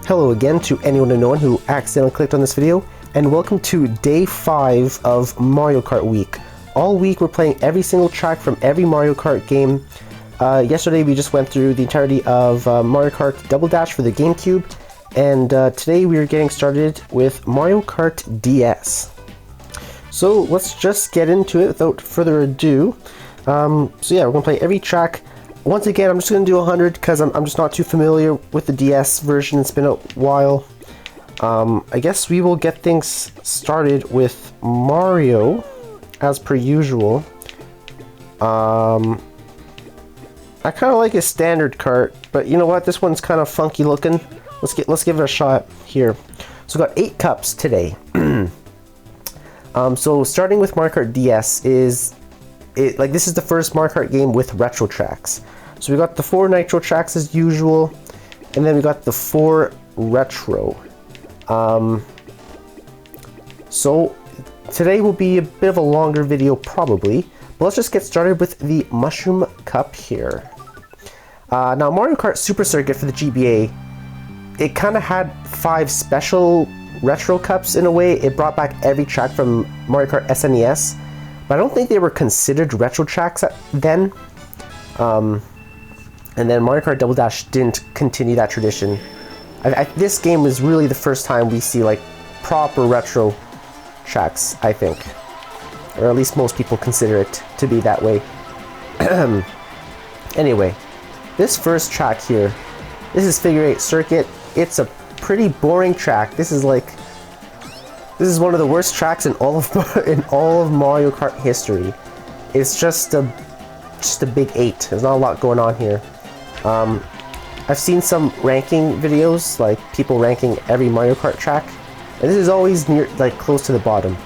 Hello again to anyone and no one who accidentally clicked on this video, and welcome to day 5 of Mario Kart week. All week we're playing every single track from every Mario Kart game. Yesterday we just went through the entirety of Mario Kart Double Dash for the GameCube, and today we are getting started with Mario Kart DS. So let's just get into it without further ado. So yeah, we're going to play every track. Once again, I'm just going to do 100 because I'm just not too familiar with the DS version. It's been a while. I guess we will get things started with Mario, as per usual. I kind of like his standard kart, but you know what? This one's kind of funky looking. Let's give it a shot here. So we got 8 cups today. So starting with Mario Kart DS this is the first Mario Kart game with retro tracks. So we got the 4 nitro tracks as usual, and then we got the 4 retro. So today will be a bit of a longer video probably, but let's just get started with the Mushroom Cup here. Now Mario Kart Super Circuit for the GBA, it kind of had 5 special retro cups in a way. It brought back every track from Mario Kart SNES, but I don't think they were considered retro tracks then. And then Mario Kart Double Dash didn't continue that tradition. This game was really the first time we see like proper retro tracks, I think. Or at least most people consider it to be that way. Anyway, this first track here, this is Figure 8 Circuit. It's a pretty boring track. This is one of the worst tracks in all of Mario Kart history. It's just a big 8. There's not a lot going on here. I've seen some ranking videos, like people ranking every Mario Kart track, and this is always near, like, close to the bottom.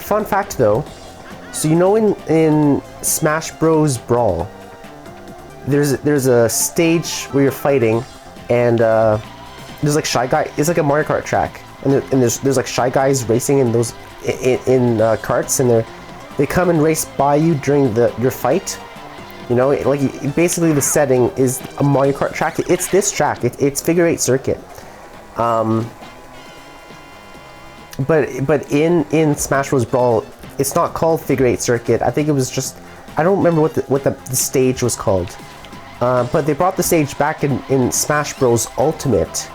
Fun fact though, so you know in Smash Bros. Brawl, there's a stage where you're fighting, and there's like Shy Guy. It's like a Mario Kart track, and there's like Shy Guys racing in those carts, and they come and race by you during your fight. You know, like basically the setting is a Mario Kart track. It's this track. It's Figure 8 Circuit. But in Smash Bros. Brawl, it's not called Figure 8 Circuit. I think it was just, I don't remember what the stage was called. But they brought the stage back in Smash Bros. Ultimate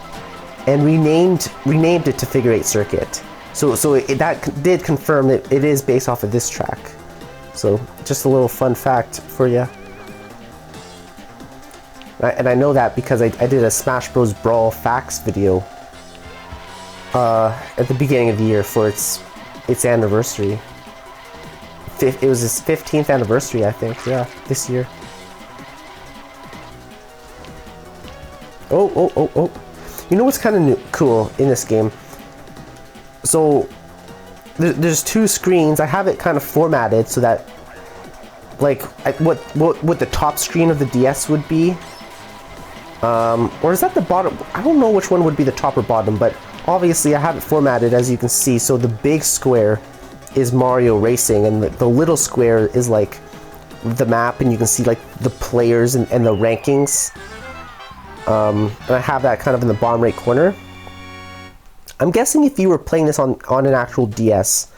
and renamed it to Figure 8 Circuit. So that did confirm that it is based off of this track. So just a little fun fact for you. And I know that because I did a Smash Bros. Brawl facts video at the beginning of the year for its anniversary. It was its 15th anniversary, I think. Yeah, this year. Oh. You know what's kind of cool in this game? So there's 2 screens. I have it kind of formatted so that, like, what the top screen of the DS would be. Or is that the bottom? I don't know which one would be the top or bottom, but obviously I have it formatted as you can see. So the big square is Mario Racing, and the little square is like the map, and you can see like the players and the rankings. And I have that kind of in the bottom right corner. I'm guessing if you were playing this on an actual DS,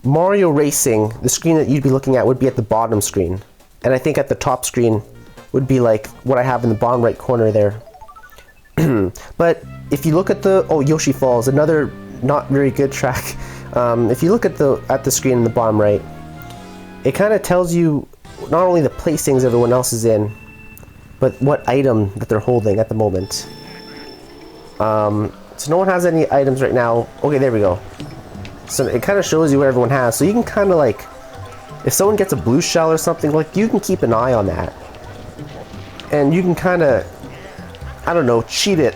Mario Racing, the screen that you'd be looking at would be at the bottom screen. And I think at the top screen would be like what I have in the bottom right corner there. But if you look at Yoshi Falls, another not very good track. If you look at the screen in the bottom right, it kind of tells you not only the placings everyone else is in, but what item that they're holding at the moment. So no one has any items right now. Okay, there we go. So it kind of shows you what everyone has. So you can kind of like, if someone gets a blue shell or something, like you can keep an eye on that. And you can kind of, I don't know, cheat it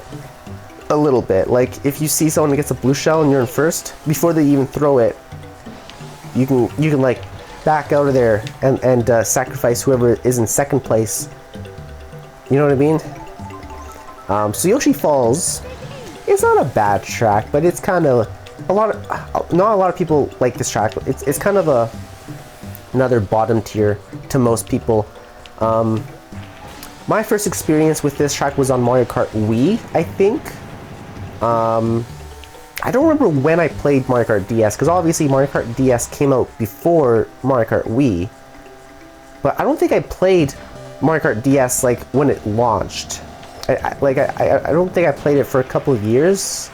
a little bit. Like if you see someone that gets a blue shell and you're in first, before they even throw it, you can like back out of there and sacrifice whoever is in second place. You know what I mean? So Yoshi Falls, it's not a bad track, but it's kind of not a lot of people like this track. It's kind of another bottom tier to most people. My first experience with this track was on Mario Kart Wii, I think. I don't remember when I played Mario Kart DS, because obviously Mario Kart DS came out before Mario Kart Wii. But I don't think I played Mario Kart DS like when it launched. I don't think I played it for a couple of years.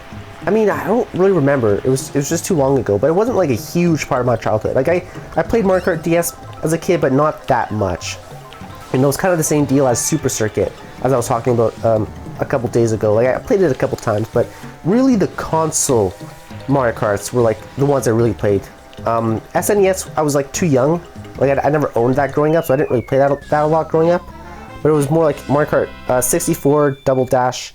I mean, I don't really remember. It was just too long ago, but it wasn't like a huge part of my childhood. Like I played Mario Kart DS as a kid, but not that much. And it was kind of the same deal as Super Circuit, as I was talking about a couple days ago. Like I played it a couple times, but really the console Mario Karts were like the ones I really played. SNES, I was like too young. Like I never owned that growing up, so I didn't really play that a lot growing up. But it was more like Mario Kart 64, Double Dash,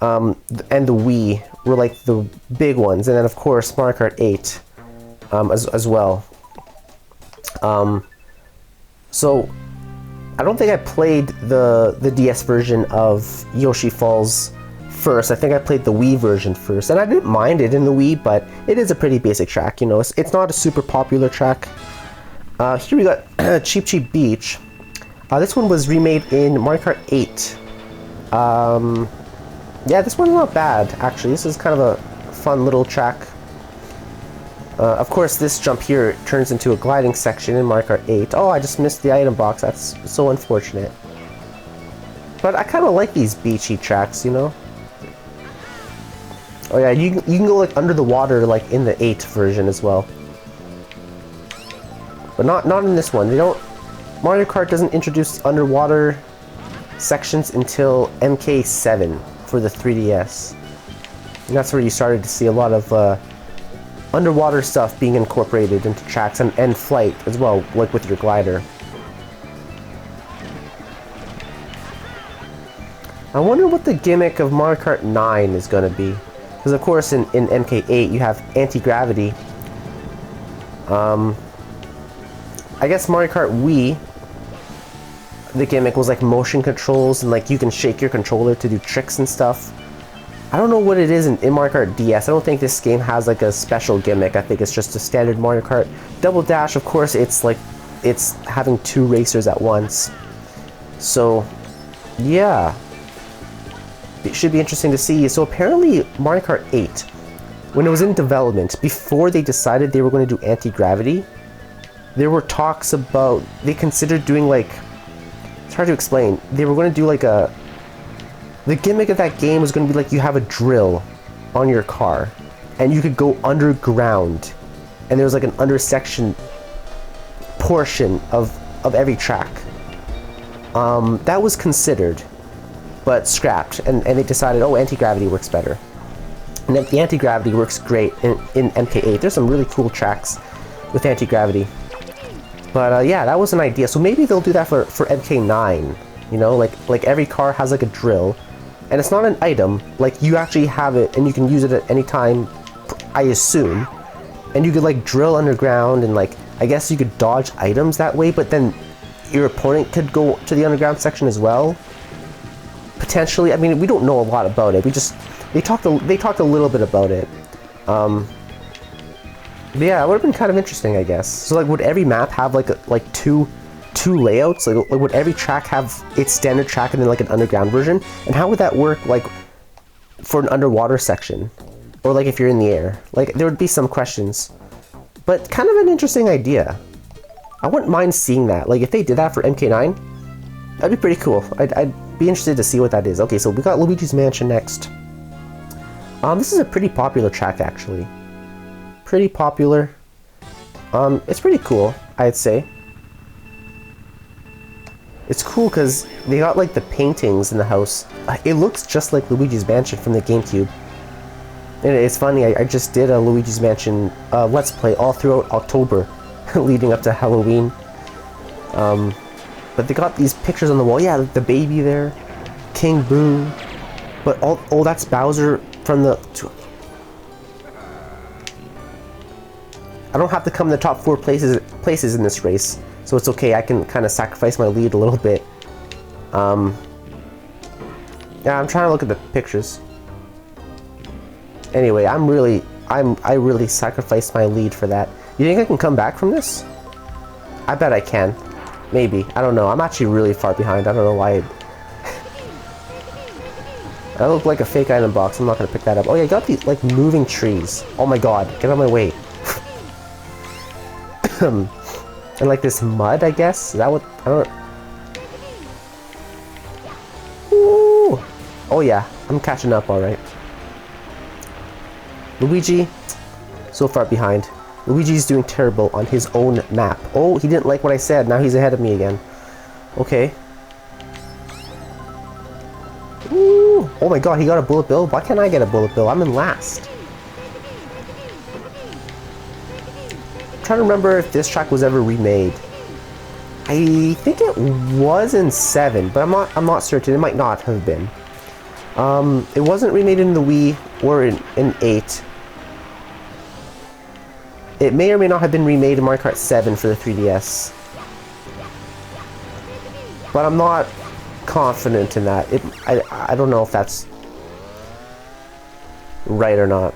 and the Wii were like the big ones, and then of course Mario Kart 8 as well. So I don't think I played the DS version of Yoshi Falls first. I think I played the Wii version first, and I didn't mind it in the Wii, but it is a pretty basic track. You know, it's not a super popular track. Here we got Cheep Cheep Beach. This one was remade in Mario Kart 8. Yeah, this one's not bad, actually. This is kind of a fun little track. Of course, this jump here turns into a gliding section in Mario Kart 8. Oh, I just missed the item box. That's so unfortunate. But I kind of like these beachy tracks, you know? Oh yeah, you can go like under the water like in the 8 version as well. But not in this one. They don't... Mario Kart doesn't introduce underwater sections until MK7 for the 3DS. And that's where you started to see a lot of underwater stuff being incorporated into tracks and flight as well, like with your glider. I wonder what the gimmick of Mario Kart 9 is going to be. Because of course in MK8 you have anti-gravity. I guess Mario Kart Wii, the gimmick was like motion controls and like you can shake your controller to do tricks and stuff. I don't know what it is in Mario Kart DS. I don't think this game has like a special gimmick. I think it's just a standard Mario Kart. Double Dash, of course, it's like it's having 2 racers at once. So yeah, it should be interesting to see. So apparently Mario Kart 8, when it was in development, before they decided they were going to do anti-gravity, there were talks about, they considered doing like, it's hard to explain, they were going to do like the gimmick of that game was going to be like you have a drill on your car and you could go underground and there was like an undersection portion of every track. That was considered but scrapped, and they decided, oh, anti-gravity works better. And the anti-gravity works great in MK8. There's some really cool tracks with anti-gravity. But yeah, that was an idea. So maybe they'll do that for MK9. You know, like every car has like a drill, and it's not an item. Like you actually have it, and you can use it at any time, I assume. And you could like drill underground, and like I guess you could dodge items that way. But then your opponent could go to the underground section as well. Potentially, I mean, we don't know a lot about it. They talked a little bit about it. But yeah, it would have been kind of interesting, I guess. So like, would every map have like two layouts? Like would every track have its standard track and then like an underground version? And how would that work like for an underwater section, or like if you're in the air? Like there would be some questions, but kind of an interesting idea. I wouldn't mind seeing that. Like if they did that for MK9, that'd be pretty cool. I'd be interested to see what that is. Okay, so we got Luigi's Mansion next. This is a pretty popular track actually. Pretty popular. It's pretty cool, I'd say. It's cool because they got like the paintings in the house. It looks just like Luigi's Mansion from the GameCube. And it's funny, I just did a Luigi's Mansion Let's Play all throughout October, leading up to Halloween. But they got these pictures on the wall. Yeah, the baby there, King Boo. But oh, that's Bowser from the... I don't have to come in the top 4 places in this race, so it's okay. I can kind of sacrifice my lead a little bit. Yeah, I'm trying to look at the pictures. Anyway, I really sacrificed my lead for that. You think I can come back from this? I bet I can. Maybe. I don't know. I'm actually really far behind. I don't know why That looked like a fake item box. I'm not gonna pick that up. Oh yeah, I got these like moving trees. Oh my god, get out of my way. And like this mud, I guess? Is that what, I don't... Ooh. Oh yeah, I'm catching up alright. Luigi, so far behind. Luigi's doing terrible on his own map. Oh, he didn't like what I said. Now he's ahead of me again. Okay. Ooh. Oh my god, he got a bullet bill? Why can't I get a bullet bill? I'm in last. I'm trying to remember if this track was ever remade. I think it was in 7, but I'm not certain. It might not have been. It wasn't remade in the Wii or in 8. It may or may not have been remade in Mario Kart 7 for the 3DS. But I'm not confident in that. I don't know if that's right or not.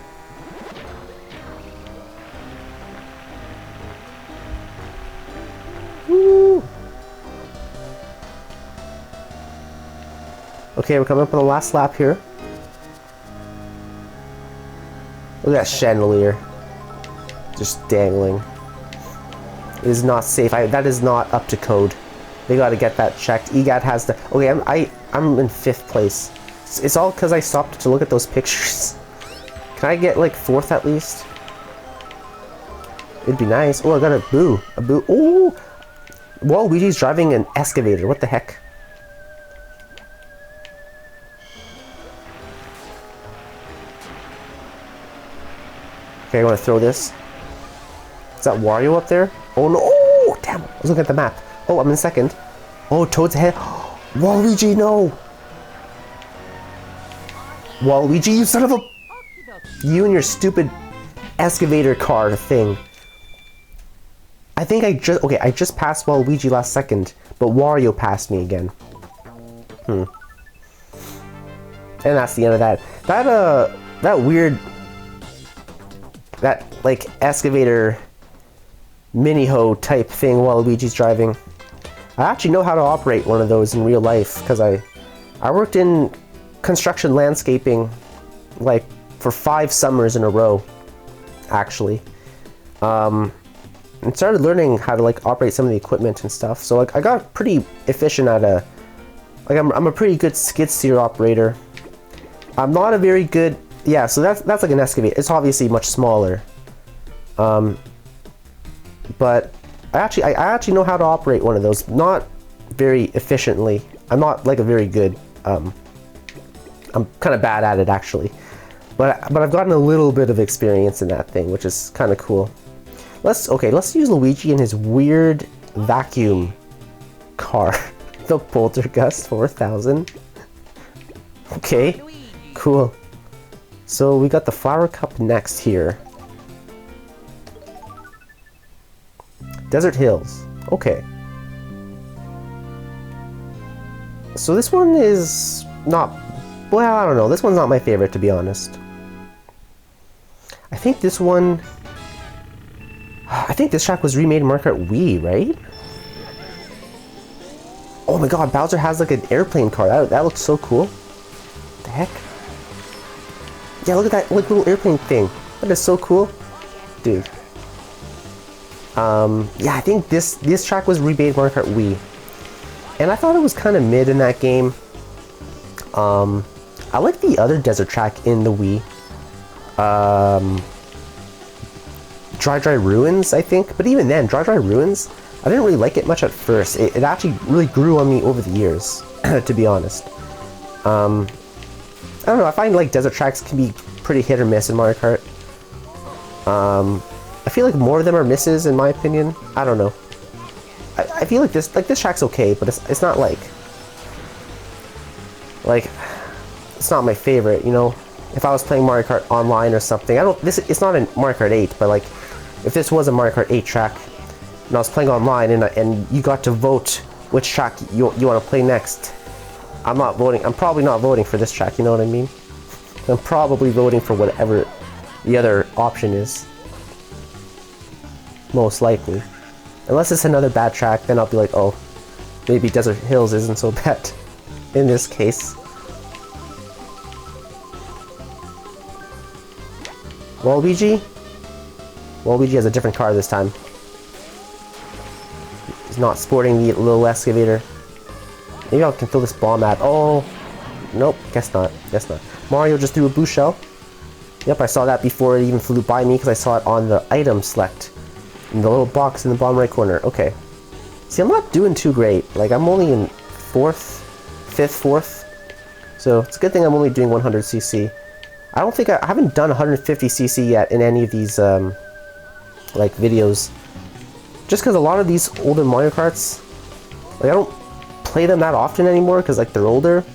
Woo. Okay, we're coming up on the last lap here. Look at that chandelier. Just dangling. It is not safe. That is not up to code. They gotta get that checked. EGAT has the... Okay, I'm in 5th place. It's all because I stopped to look at those pictures. Can I get like 4th at least? It'd be nice. Oh, I got a boo. A boo. Oh! Waluigi's driving an excavator. What the heck? Okay, I'm gonna throw this. Is that Wario up there? Oh no! Oh, damn! I was looking at the map. Oh, I'm in 2nd. Oh, Toad's ahead. Waluigi, no! Waluigi, you son of a... You and your stupid excavator car thing. I think I just... Okay, I just passed Waluigi last second, but Wario passed me again. And that's the end of that. That weird... That, like, excavator... mini-ho type thing while Luigi's driving. I actually know how to operate one of those in real life because I worked in construction landscaping like for 5 summers in a row, actually, and started learning how to like operate some of the equipment and stuff. So like I got pretty efficient at I'm a pretty good skid steer operator. I'm not a very good, yeah. So that's like an excavator. It's obviously much smaller. But I actually know how to operate one of those. Not very efficiently. I'm not like a very good. I'm kind of bad at it actually. But I've gotten a little bit of experience in that thing, which is kind of cool. Let's use Luigi in his weird vacuum car, the Poltergust 4000. Okay, cool. So we got the Flower Cup next here. Desert Hills. Okay. So this one is not... Well, I don't know. This one's not my favorite, to be honest. I think this one... I think this track was remade in Mario Kart Wii, right? Oh my god, Bowser has like an airplane car. That looks so cool. What the heck? Yeah, look at that like little airplane thing. That is so cool. Dude. Yeah, I think this track was remade in Mario Kart Wii. And I thought it was kind of mid in that game. I like the other desert track in the Wii. Dry Ruins, I think. But even then, Dry Ruins, I didn't really like it much at first. It actually really grew on me over the years, to be honest. I don't know, I find like desert tracks can be pretty hit or miss in Mario Kart. I feel like more of them are misses in my opinion. I don't know. I feel like this track's okay, but it's not like it's not my favorite, you know. If I was playing Mario Kart Online or something, it's not in Mario Kart 8, but like if this was a Mario Kart 8 track and I was playing online and you got to vote which track you want to play next, I'm not voting. I'm probably not voting for this track, you know what I mean? I'm probably voting for whatever the other option is. Most likely. Unless it's another bad track, then I'll be like, oh, maybe Desert Hills isn't so bad in this case. Waluigi? Waluigi has a different car this time. He's not sporting the little excavator. Maybe I can throw this bomb at... Oh! Nope, guess not. Guess not. Mario just threw a boost shell. Yep, I saw that before it even flew by me because I saw it on the item select. In the little box in the bottom right corner. Okay. See, I'm not doing too great. Like, I'm only in 4th, 5th, 4th. So, it's a good thing I'm only doing 100cc. I don't think I haven't done 150cc yet in any of these, like, videos. Just because a lot of these older Mario Karts, like, I don't play them that often anymore because, like, they're older.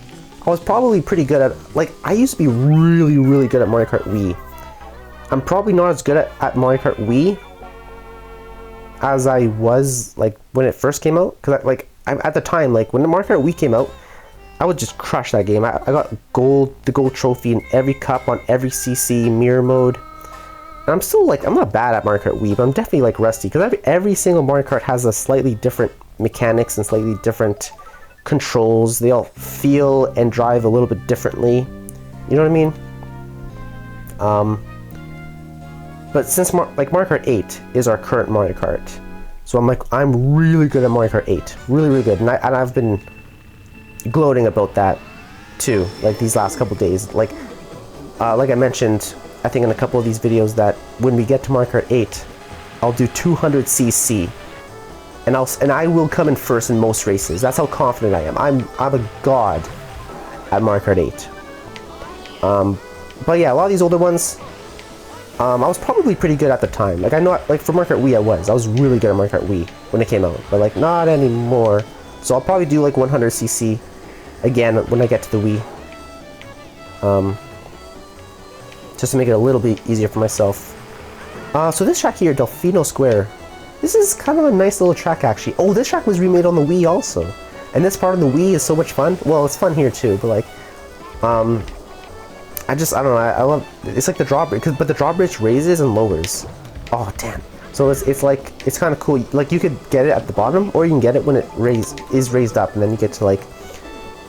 I was probably pretty good at, like, I used to be really, really good at Mario Kart Wii. I'm probably not as good at Mario Kart Wii as I was, like, when it first came out. Because, at the time, like, when the Mario Kart Wii came out, I would just crush that game. I got the gold trophy in every cup on every CC, mirror mode. And I'm still, like, I'm not bad at Mario Kart Wii, but I'm definitely, like, rusty. Because every single Mario Kart has a slightly different mechanics and slightly different controls. They all feel and drive a little bit differently. You know what I mean? But since Mario Kart 8 is our current Mario Kart, so I'm really good at Mario Kart 8, really, really good, and I've been gloating about that too, like these last couple days. Like I mentioned, I think in a couple of these videos, that when we get to Mario Kart 8, I'll do 200cc, and I will come in first in most races. That's how confident I am. I'm a god at Mario Kart 8. But yeah, a lot of these older ones, I was probably pretty good at the time. Like, I know, like, for Mario Kart Wii, I was really good at Mario Kart Wii when it came out, but, like, not anymore. So I'll probably do, like, 100cc again when I get to the Wii. Just to make it a little bit easier for myself. So this track here, Delfino Square, this is kind of a nice little track, actually. Oh, this track was remade on the Wii also. And this part of the Wii is so much fun. Well, it's fun here too, but, like, I don't know, I love, it's like the drawbridge, but the drawbridge raises and lowers. Oh, damn. So it's like, it's kind of cool. Like, you could get it at the bottom, or you can get it when it is raised up, and then you get to, like,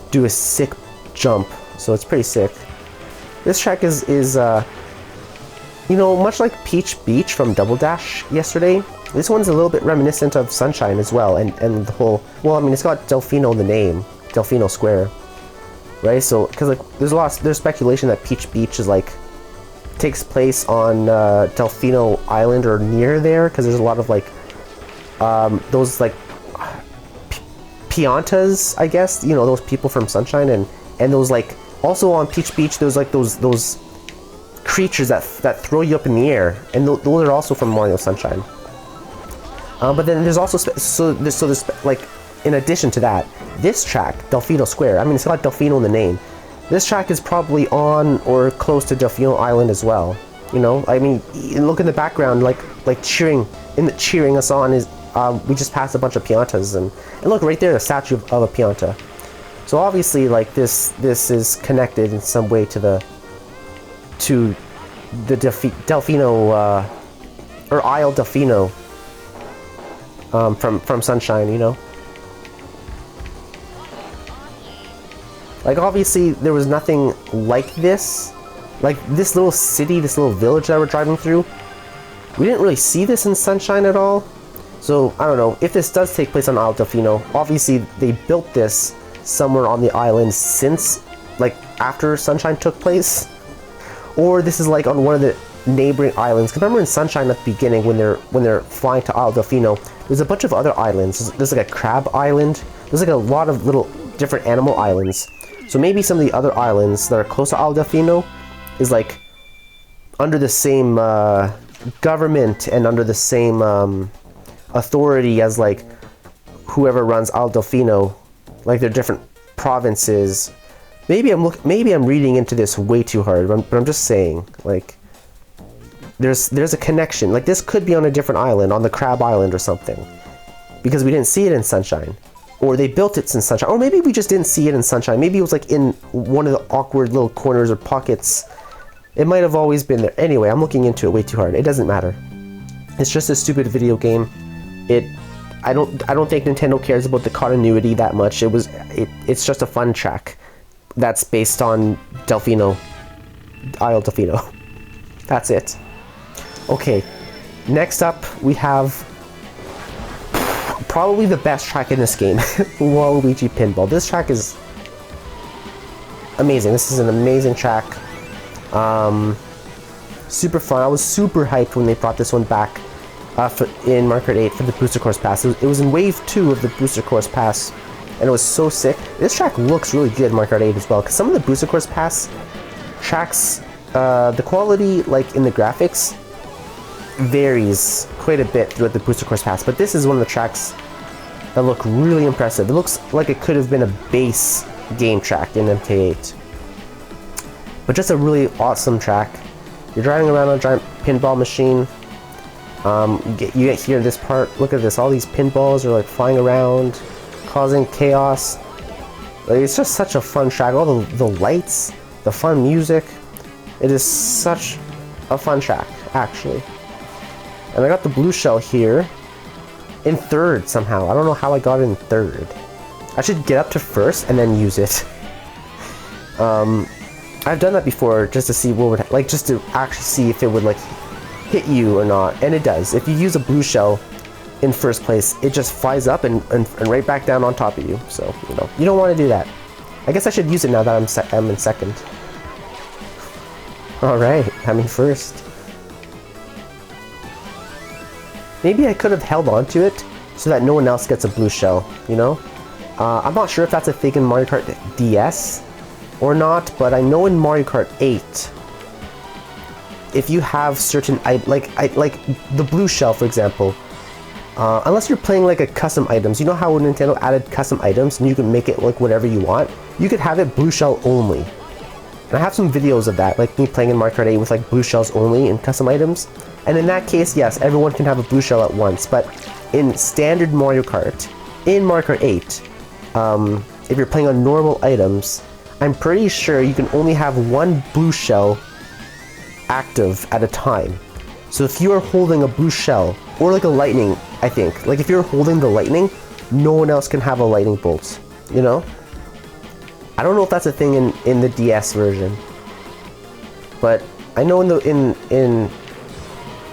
do a sick jump. So it's pretty sick. This track is you know, much like Peach Beach from Double Dash yesterday, this one's a little bit reminiscent of Sunshine as well, and the whole, well, I mean, it's got Delfino in the name, Delfino Square. Right, so, because, like, there's speculation that Peach Beach is, like, takes place on Delfino Island or near there, because there's a lot of, like, those, like, Piantas, I guess, you know, those people from Sunshine, and those, like, also on Peach Beach, there's, like, those creatures that throw you up in the air, and those are also from Mario Sunshine. But then there's also, there's, like, in addition to that, this track, Delfino Square, I mean, it's got Delfino in the name. This track is probably on or close to Delfino Island as well. You know, I mean, look in the background, like cheering us on is, we just passed a bunch of Piantas, and look right there, a statue of a Pianta. So obviously, like, this is connected in some way to the Delfino, or Isle Delfino, from Sunshine, you know. Like, obviously, there was nothing like this. Like, this little city, this little village that we're driving through, we didn't really see this in Sunshine at all. So, I don't know. If this does take place on Isle Delfino, obviously, they built this somewhere on the island since, like, after Sunshine took place. Or this is, like, on one of the neighboring islands. 'Cause remember in Sunshine at the beginning, when they're flying to Isle Delfino, there's a bunch of other islands. There's, like, a crab island. There's, like, a lot of little different animal islands. So maybe some of the other islands that are close to Isle Delfino is, like, under the same government and under the same authority as, like, whoever runs Isle Delfino. Like, they're different provinces. Maybe I'm reading into this way too hard, but I'm just saying, like, there's a connection. Like, this could be on a different island, on the Crab Island or something, because we didn't see it in Sunshine. Or they built it in Sunshine. Or maybe we just didn't see it in Sunshine. Maybe it was, like, in one of the awkward little corners or pockets. It might have always been there. Anyway, I'm looking into it way too hard. It doesn't matter. It's just a stupid video game. I don't think Nintendo cares about the continuity that much. It's just a fun track that's based on Delfino, Isle Delfino. That's it. Okay, next up we have probably the best track in this game, Waluigi Pinball. This track is amazing. This is an amazing track. Super fun. I was super hyped when they brought this one back in Mario Kart 8 for the Booster Course Pass. It was in Wave 2 of the Booster Course Pass, and it was so sick. This track looks really good in Mario Kart 8 as well, because some of the Booster Course Pass tracks, the quality, like in the graphics, varies quite a bit throughout the Booster Course Pass, but this is one of the tracks that look really impressive. It looks like it could have been a base game track in MK8. But just a really awesome track. You're driving around on a giant pinball machine. You get here this part. Look at this. All these pinballs are like flying around, causing chaos. Like, it's just such a fun track. All the lights, the fun music. It is such a fun track, actually. And I got the blue shell here in third somehow. I don't know how I got it in third. I should get up to first and then use it. I've done that before just to see what would, like, just to actually see if it would, like, hit you or not. And it does. If you use a blue shell in first place, it just flies up and right back down on top of you. So, you know, you don't want to do that. I guess I should use it now that I'm in second. Alright, I'm in first. Maybe I could have held on to it so that no one else gets a blue shell, you know? I'm not sure if that's a thing in Mario Kart DS or not, but I know in Mario Kart 8, if you have certain, like the blue shell, for example, unless you're playing like a custom items, you know how Nintendo added custom items and you can make it like whatever you want? You could have it blue shell only. And I have some videos of that, like me playing in Mario Kart 8 with like blue shells only and custom items. And in that case, yes, everyone can have a blue shell at once, but in standard Mario Kart, in Mario Kart 8, if you're playing on normal items, I'm pretty sure you can only have one blue shell active at a time. So if you are holding a blue shell, or like a lightning, I think, like if you're holding the lightning, no one else can have a lightning bolt, you know? I don't know if that's a thing in the DS version, but I know in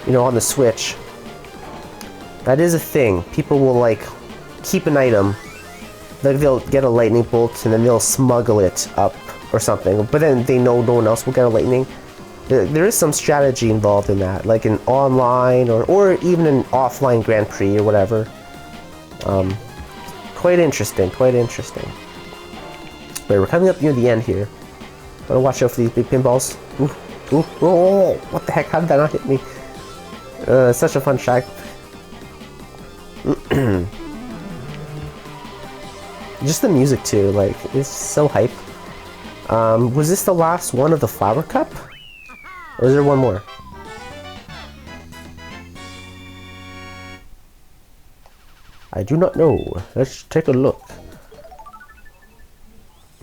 you know, on the Switch, that is a thing. People will like keep an item, like they'll get a lightning bolt and then they'll smuggle it up or something, but then they know no one else will get a lightning. There is some strategy involved in that, like in online or even an offline Grand Prix or whatever. Quite interesting, quite interesting. But we're coming up near the end here. Gotta watch out for these big pinballs. Ooh, ooh, oh, what the heck, how did that not hit me? Such a fun track. Just the music too, like, it's so hype. Was this the last one of the Flower Cup? Or is there one more? I do not know. Let's take a look.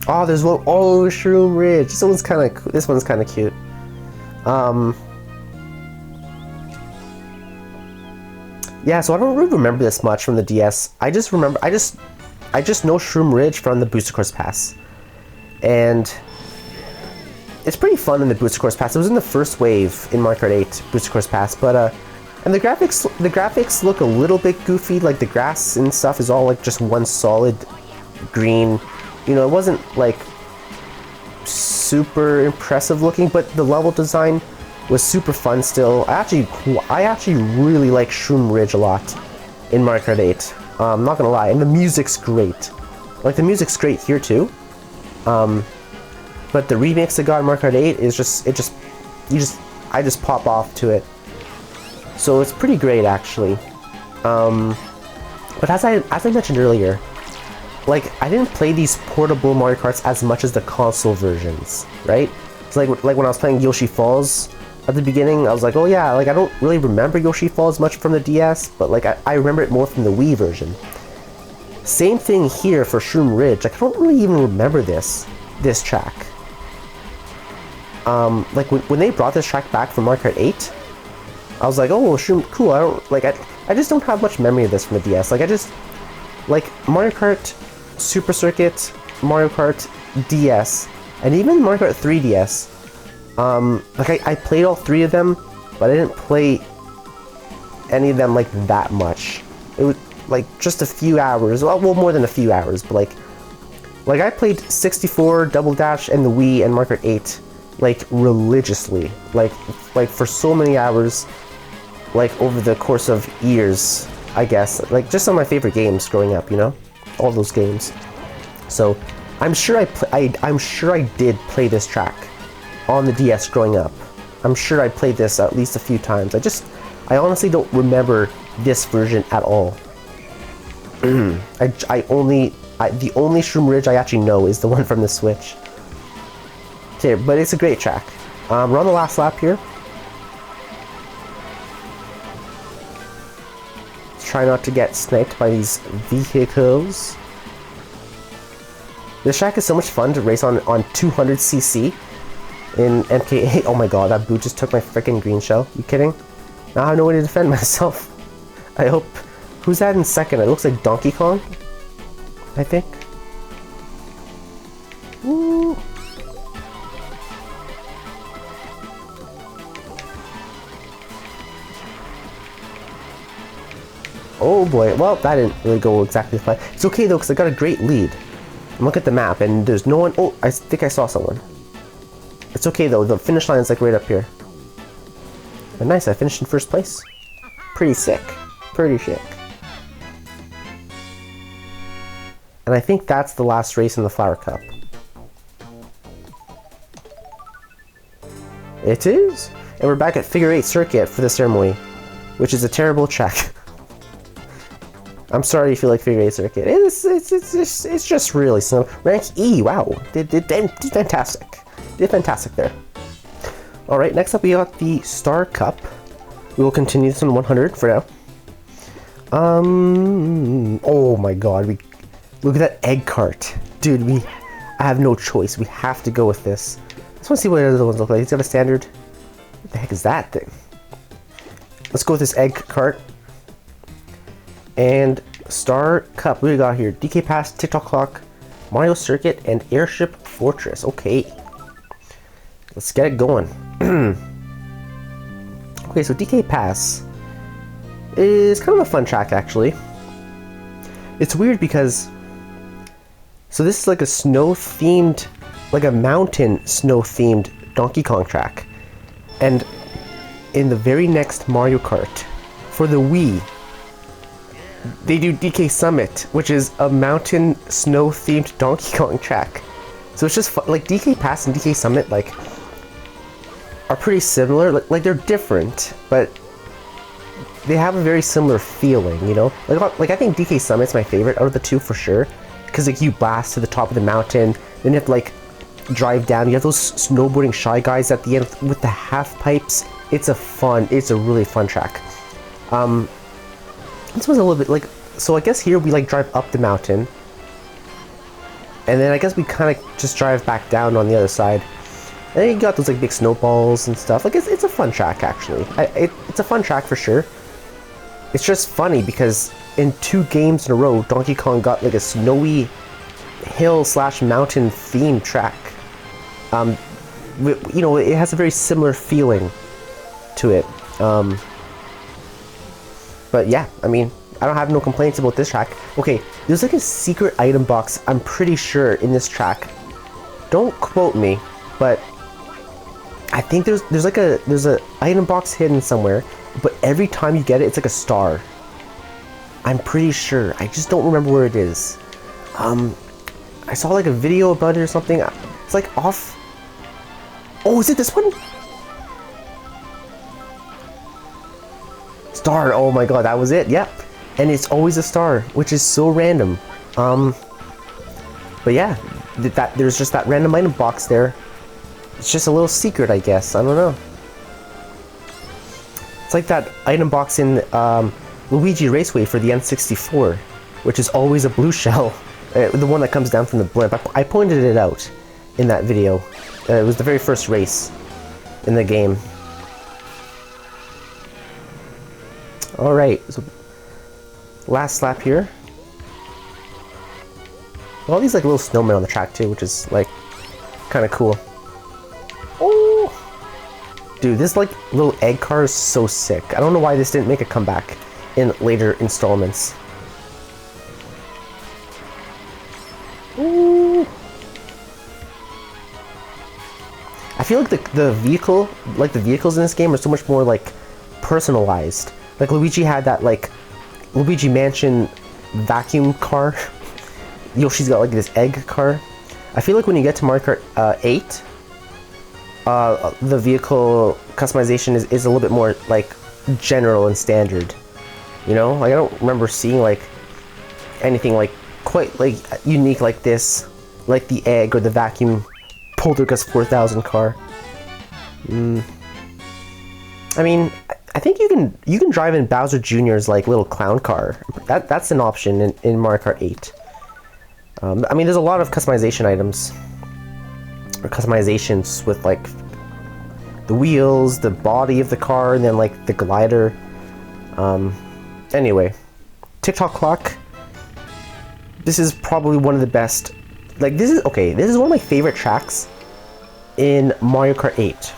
Oh, there's one. Oh, Shroom Ridge. This one's kind of cute. Yeah, so I don't really remember this much from the DS. I just remember, I just know Shroom Ridge from the Booster Course Pass, and it's pretty fun in the Booster Course Pass. It was in the first wave in Mario Kart 8 Booster Course Pass, but and the graphics look a little bit goofy. Like the grass and stuff is all like just one solid green. You know, it wasn't like super impressive looking, but the level design was super fun still. I actually really like Shroom Ridge a lot in Mario Kart 8. I'm not gonna lie, and the music's great. Like the music's great here too. But the remix that got in Mario Kart 8 is I just pop off to it. So it's pretty great actually. But as I mentioned earlier, like I didn't play these portable Mario Karts as much as the console versions, right? So like when I was playing Yoshi Falls at the beginning, I was like, oh yeah, like I don't really remember Yoshi Falls much from the DS, but like I remember it more from the Wii version. Same thing here for Shroom Ridge. Like I don't really even remember this track. Like when they brought this track back from Mario Kart 8, I was like, oh, Shroom, cool. I just don't have much memory of this from the DS. Like I just like Mario Kart Super Circuit, Mario Kart DS, and even Mario Kart 3DS. Like I played all three of them but I didn't play any of them like that much. It was like just a few hours, well more than a few hours, but like I played 64, Double Dash, and the Wii and Mario Kart 8 like religiously, like for so many hours, like over the course of years, I guess. Like just some of my favorite games growing up, you know, all those games. So I'm sure I'm sure I did play this track on the DS growing up. I'm sure I played this at least a few times. I honestly don't remember this version at all. The only Shroom Ridge I actually know is the one from the Switch. Okay, but it's a great track. We're on the last lap here. Let's try not to get sniped by these vehicles. This track is so much fun to race on 200cc in MK8. Oh my god, that boot just took my freaking green shell. You kidding? Now I have no way to defend myself. I hope... Who's that in second? It looks like Donkey Kong, I think. Ooh. Oh boy, well that didn't really go exactly as planned. It's okay though, because I got a great lead. And look at the map, and there's no one... Oh, I think I saw someone. It's okay though, the finish line is like right up here. And nice, I finished in first place. Pretty sick. Pretty sick. And I think that's the last race in the Flower Cup. It is! And we're back at Figure 8 Circuit for the ceremony, which is a terrible track. I'm sorry if you like Figure 8 Circuit. It's just really simple. Rank E, wow. Did fantastic. Did fantastic there. Alright, next up we got the Star Cup. We will continue this on 100 for now. Oh my god, look at that egg cart. Dude, I have no choice. We have to go with this. I just want to see what the other ones look like. It's got a standard... What the heck is that thing? Let's go with this egg cart. And Star Cup. What do we got here? DK Pass, TikTok Clock, Mario Circuit, and Airship Fortress. Okay. Let's get it going. Okay, so DK Pass is kind of a fun track, actually. It's weird because... So this is like a snow-themed... Like a mountain snow-themed Donkey Kong track. And in the very next Mario Kart, for the Wii, they do DK Summit, which is a mountain snow-themed Donkey Kong track. So it's just fun. Like DK Pass and DK Summit, like, are pretty similar. Like they're different, but they have a very similar feeling, you know? Like I think DK Summit's my favorite out of the two for sure, because like you blast to the top of the mountain, then you have to like drive down. You have those snowboarding Shy Guys at the end with the half pipes. It's a really fun track. This was a little bit like, so I guess here we like drive up the mountain, and then I guess we kind of just drive back down on the other side. And then you got those like big snowballs and stuff. Like it's a fun track actually. It's a fun track for sure. It's just funny because in 2 games in a row, Donkey Kong got like a snowy hill/mountain theme track. You know, it has a very similar feeling to it. But yeah, I mean, I don't have no complaints about this track. Okay, there's like a secret item box, I'm pretty sure, in this track. Don't quote me, but I think there's a item box hidden somewhere, but every time you get it, it's like a star. I'm pretty sure. I just don't remember where it is. I saw like a video about it or something. It's like off. Oh, is it this one? Star. Oh my god, that was it. Yep. And it's always a star, which is so random. But yeah, there's just that random item box there. It's just a little secret, I guess. I don't know. It's like that item box in Luigi Raceway for the N64, which is always a blue shell. The one that comes down from the blimp. I pointed it out in that video. It was the very first race in the game. Alright, so last lap here. All these like little snowmen on the track too, which is like kind of cool. Oh! Dude, this like little egg car is so sick. I don't know why this didn't make a comeback in later installments. Ooh. I feel like the vehicles in this game are so much more like personalized. Like Luigi had that like Luigi Mansion vacuum car. Yoshi's got like this egg car. I feel like when you get to Mario Kart 8, the vehicle customization is a little bit more like general and standard. You know, like I don't remember seeing like anything like quite like unique like this, like the egg or the vacuum Poltergust 4000 car. I mean, I think you can drive in Bowser Jr.'s like little clown car. That's an option in Mario Kart 8. I mean, there's a lot of customization items or customizations with like the wheels, the body of the car, and then like the glider. Anyway, TikTok Clock. This is probably one of the best. Like this is one of my favorite tracks in Mario Kart 8,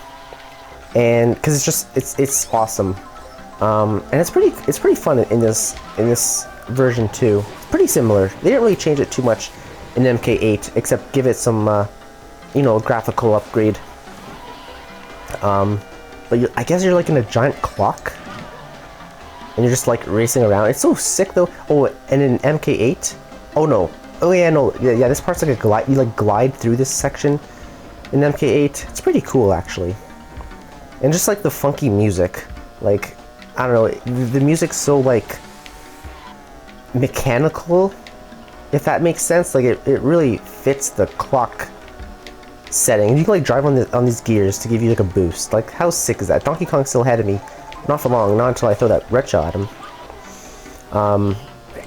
and because it's awesome, and it's pretty fun in this version too. It's pretty similar. They didn't really change it too much in MK8 except give it some graphical upgrade. But I guess you're like in a giant clock and you're just like racing around. It's so sick though. Oh, and in MK8, yeah, this part's like a glide. You like glide through this section in MK8. It's pretty cool actually, and just like the funky music, like I don't know, the music's so like mechanical, if that makes sense. Like it really fits the clock setting, and you can like drive on these gears to give you like a boost. Like how sick is that? Donkey Kong's still ahead of me, not for long, not until I throw that red shell at him.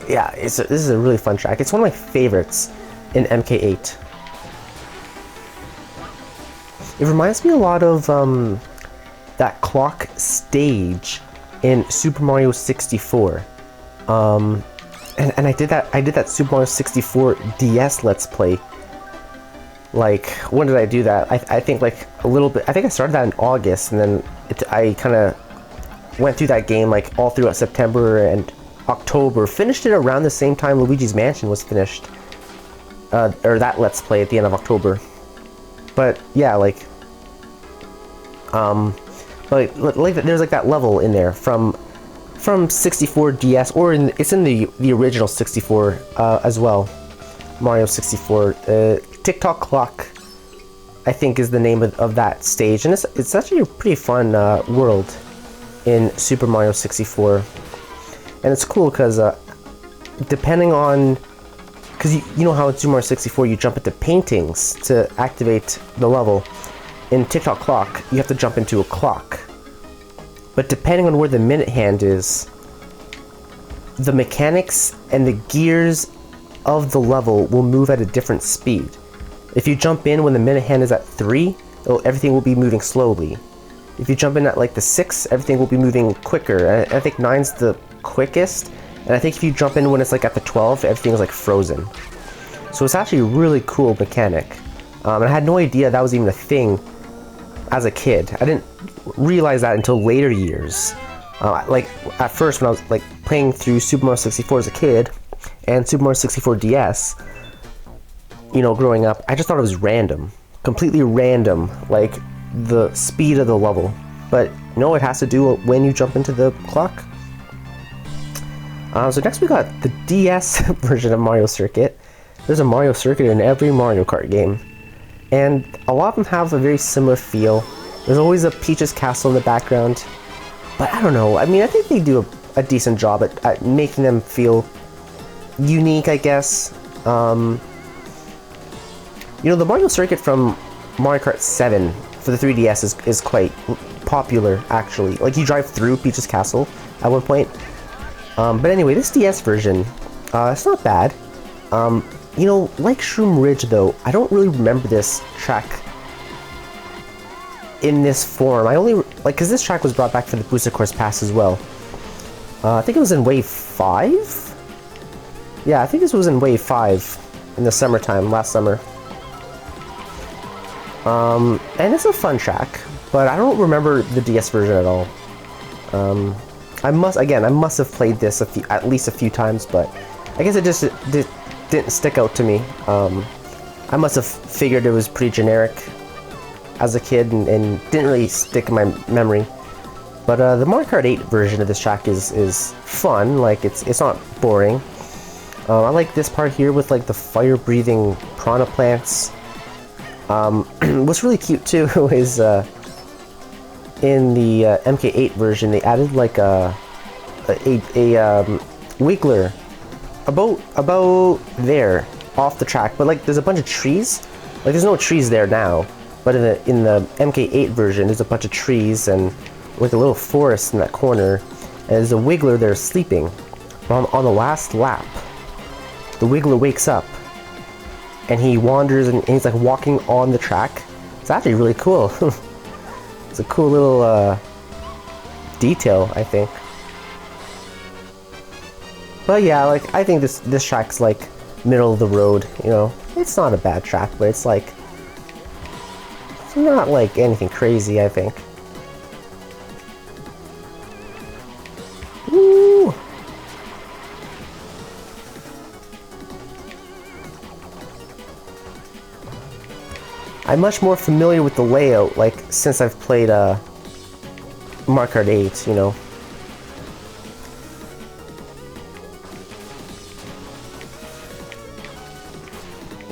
Yeah, this is a really fun track. It's one of my favorites in MK8. It reminds me a lot of that clock stage in Super Mario 64. And I did that Super Mario 64 DS Let's Play. Like, when did I do that? I think like a little bit. I think I started that in August, and then I kind of went through that game like all throughout September and October. Finished it around the same time Luigi's Mansion was finished, or that Let's Play at the end of October. But yeah, like there's like that level in there from 64 DS, or it's in the original 64 as well, Mario 64. TikTok Clock, I think, is the name of that stage, and it's actually a pretty fun world in Super Mario 64, and it's cool because depending on, because you know how in Super Mario 64 you jump into paintings to activate the level. In TikTok Clock, you have to jump into a clock. But depending on where the minute hand is, the mechanics and the gears of the level will move at a different speed. If you jump in when the minute hand is at 3, everything will be moving slowly. If you jump in at like the 6, everything will be moving quicker. I think 9's the quickest, and I think if you jump in when it's like at the 12, everything is like frozen. So it's actually a really cool mechanic. And I had no idea that was even a thing as a kid. I didn't realize that until later years. Like at first when I was like playing through Super Mario 64 as a kid and Super Mario 64 DS, growing up, I just thought it was random, completely random, like the speed of the level. But no, it has to do when you jump into the clock. So next we got the DS version of Mario Circuit. There's a Mario Circuit in every Mario Kart game, and a lot of them have a very similar feel. There's always a Peach's castle in the background, but I don't know. I mean, I think they do a decent job at making them feel unique, I guess. The Mario Circuit from Mario Kart 7 for the 3DS is quite popular, actually. Like, you drive through Peach's castle at one point. But anyway, this DS version, it's not bad. Like Shroom Ridge, though, I don't really remember this track in this form. I only, because this track was brought back for the Booster Course Pass as well. I think it was in Wave 5? Yeah, I think this was in Wave 5 in the summertime, last summer. And it's a fun track, but I don't remember the DS version at all. I must have played this at least a few times, but I guess it just didn't stick out to me. I must have figured it was pretty generic as a kid and didn't really stick in my memory. But the Mario Kart 8 version of this track is fun. Like it's not boring. I like this part here with like the fire-breathing piranha plants. What's really cute too is in the MK8 version they added like a wiggler about there off the track, but like there's a bunch of trees. Like there's no trees there now, but in the MK8 version there's a bunch of trees and with a little forest in that corner, and there's a wiggler there sleeping. On the last lap, the wiggler wakes up and he wanders and he's like walking on the track. It's actually really cool. It's a cool little detail, I think. But yeah, like I think this track's like middle of the road, you know. It's not a bad track, but it's like it's not like anything crazy, I think. Woo! I'm much more familiar with the layout, like, since I've played, Mario Kart 8, you know.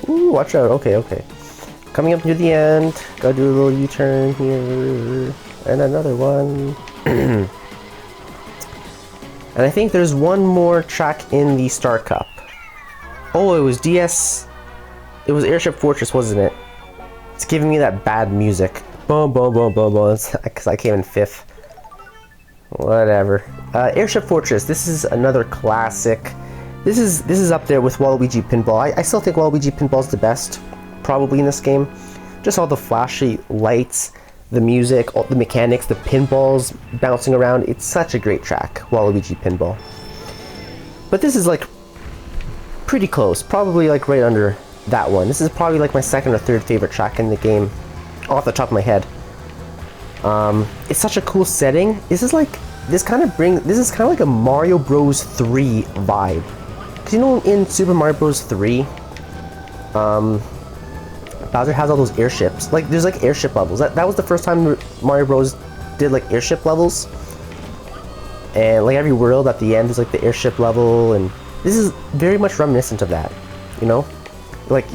Ooh, watch out, okay. Coming up near the end, gotta do a little U-turn here, and another one. And I think there's one more track in the Star Cup. Oh, it was DS, it was Airship Fortress, wasn't it? It's giving me that bad music. Boom, boom, boom, boom, boom. Because I came in 5th. Whatever. Airship Fortress. This is another classic. This is up there with Waluigi Pinball. I still think Waluigi Pinball is the best, probably in this game. Just all the flashy lights, the music, all the mechanics, the pinballs bouncing around. It's such a great track, Waluigi Pinball. But this is like pretty close. Probably like right under that one. This is probably like my second or third favorite track in the game, off the top of my head. It's such a cool setting. This is kind of like a Mario Bros 3 vibe. Cause you know in Super Mario Bros 3, Bowser has all those airships. Like there's like airship levels. That was the first time Mario Bros did like airship levels. And like every world at the end is like the airship level, and this is very much reminiscent of that, you know? Like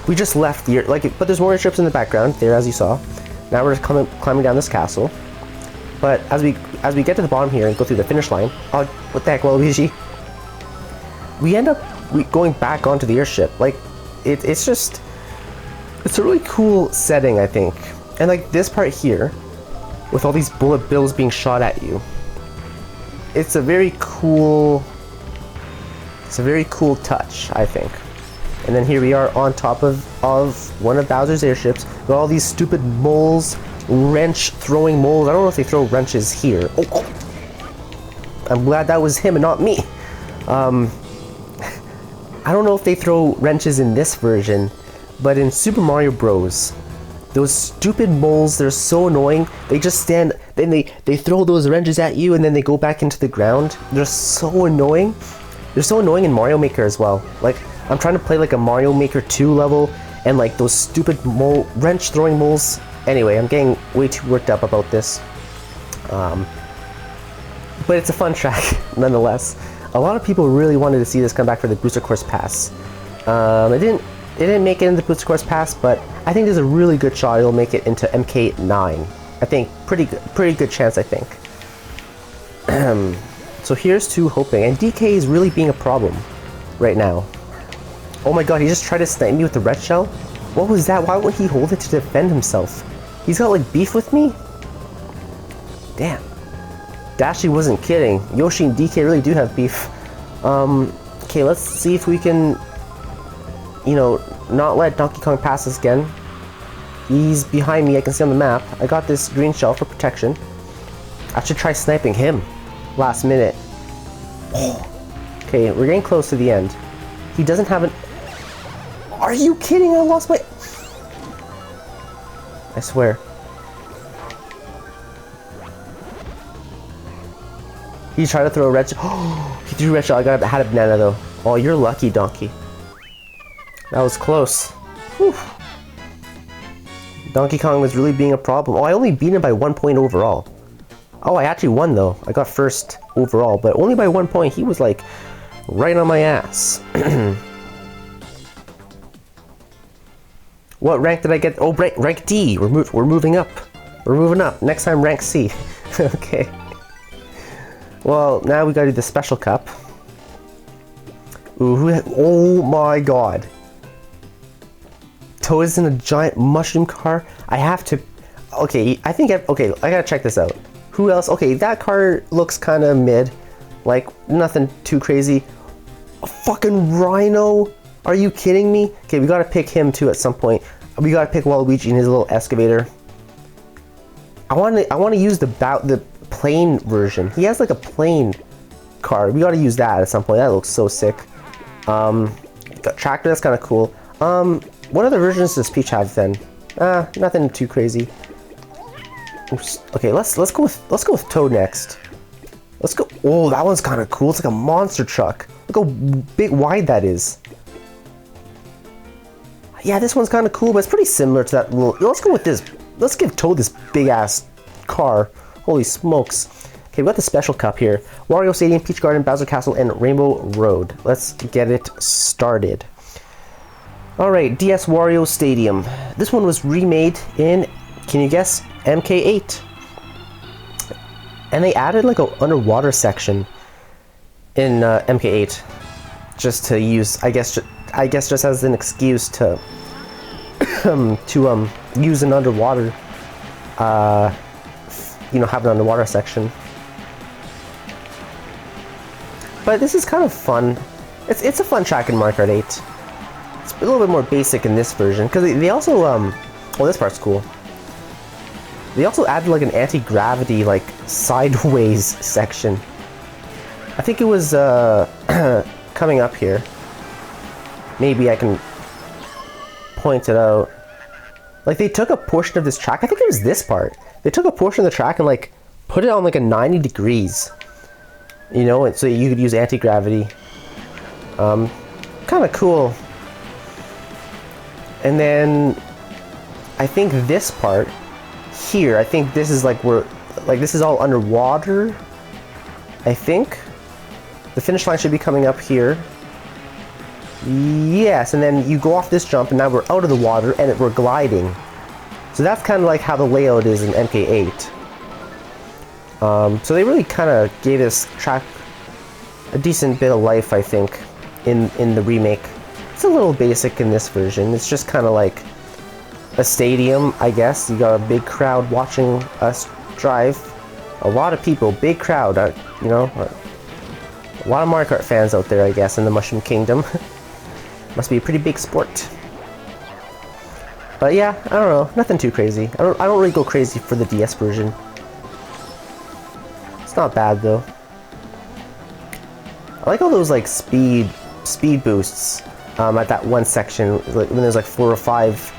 we just left the but there's more airships in the background there, as you saw. Now we're just climbing down this castle. But as we get to the bottom here and go through the finish line, oh, what the heck, Waluigi? We end up going back onto the airship. Like it's a really cool setting, I think. And like this part here, with all these bullet bills being shot at you, it's a very cool touch, I think. And then here we are on top of one of Bowser's airships with all these stupid moles, wrench-throwing moles. I don't know if they throw wrenches here. Oh. I'm glad that was him and not me. I don't know if they throw wrenches in this version, but in Super Mario Bros, those stupid moles, they're so annoying. They just stand, then they throw those wrenches at you and then they go back into the ground. They're so annoying. They're so annoying in Mario Maker as well. Like, I'm trying to play like a Mario Maker 2 level, and like those stupid wrench throwing moles. Anyway, I'm getting way too worked up about this. But it's a fun track, nonetheless. A lot of people really wanted to see this come back for the Booster Course Pass. It didn't make it into the Booster Course Pass, but I think there's a really good shot it'll make it into MK9. I think pretty good chance, I think. So here's to hoping, and DK is really being a problem right now. Oh my god, he just tried to snipe me with the red shell? What was that? Why would he hold it to defend himself? He's got like beef with me? Damn. Dashi wasn't kidding. Yoshi and DK really do have beef. Okay, let's see if we can, you know, not let Donkey Kong pass us again. He's behind me, I can see on the map. I got this green shell for protection. I should try sniping him. Last minute. Okay, we're getting close to the end. He doesn't have an... Are you kidding? I lost my... I swear. He tried to throw a red shell. Oh, he threw a red shell. Had a banana though. Oh, you're lucky, Donkey. That was close. Whew. Donkey Kong was really being a problem. Oh, I only beat him by 1 point overall. Oh, I actually won though. I got first overall, but only by 1 point. He was like right on my ass. What rank did I get? Oh, rank D. We're moving up. We're moving up. Next time, rank C. Okay. Well, now we gotta do the special cup. Ooh, oh my god. Toad is in a giant mushroom car. I have to... Okay, okay, I gotta check this out. Who else? Okay, that car looks kind of mid. Like, nothing too crazy. A fucking rhino? Are you kidding me? Okay, we gotta pick him too at some point. We gotta pick Waluigi in his little excavator. I wanna use the plane version. He has like a plane car. We gotta use that at some point. That looks so sick. Got tractor, that's kind of cool. What other versions does Peach have then? Nothing too crazy. Oops. Okay, let's go with Toad next. Let's go. Oh, that one's kind of cool. It's like a monster truck. Look how big wide that is. Yeah, this one's kind of cool, but it's pretty similar to that little... Let's go with this. Let's give Toad this big-ass car. Holy smokes. Okay, we got the special cup here. Wario Stadium, Peach Garden, Bowser Castle, and Rainbow Road. Let's get it started. Alright, DS Wario Stadium. This one was remade in, can you guess, MK8. And they added like an underwater section in MK8. Just to use, I guess just as an excuse to use an underwater, have an underwater section. But this is kind of fun. It's a fun track in Mario Kart 8. It's a little bit more basic in this version because they also well, this part's cool. They also added like an anti-gravity like sideways section. I think it was coming up here. Maybe I can point it out. Like they took a portion of this track. I think it was this part. They took a portion of the track and like put it on like a 90 degrees. You know, and so you could use anti-gravity. Kind of cool. And then I think this part here, I think this is like where, like this is all underwater. I think the finish line should be coming up here. Yes, and then you go off this jump and now we're out of the water and we're gliding. So that's kind of like how the layout is in MK8. So they really kind of gave this track a decent bit of life, I think, in the remake. It's a little basic in this version. It's just kind of like a stadium, I guess. You got a big crowd watching us drive. A lot of people, big crowd, you know. A lot of Mario Kart fans out there, I guess, in the Mushroom Kingdom. Must be a pretty big sport. But yeah, I don't know, nothing too crazy. I don't really go crazy for the DS version. It's not bad though. I like all those like speed boosts at that one section, like when there's like 4 or 5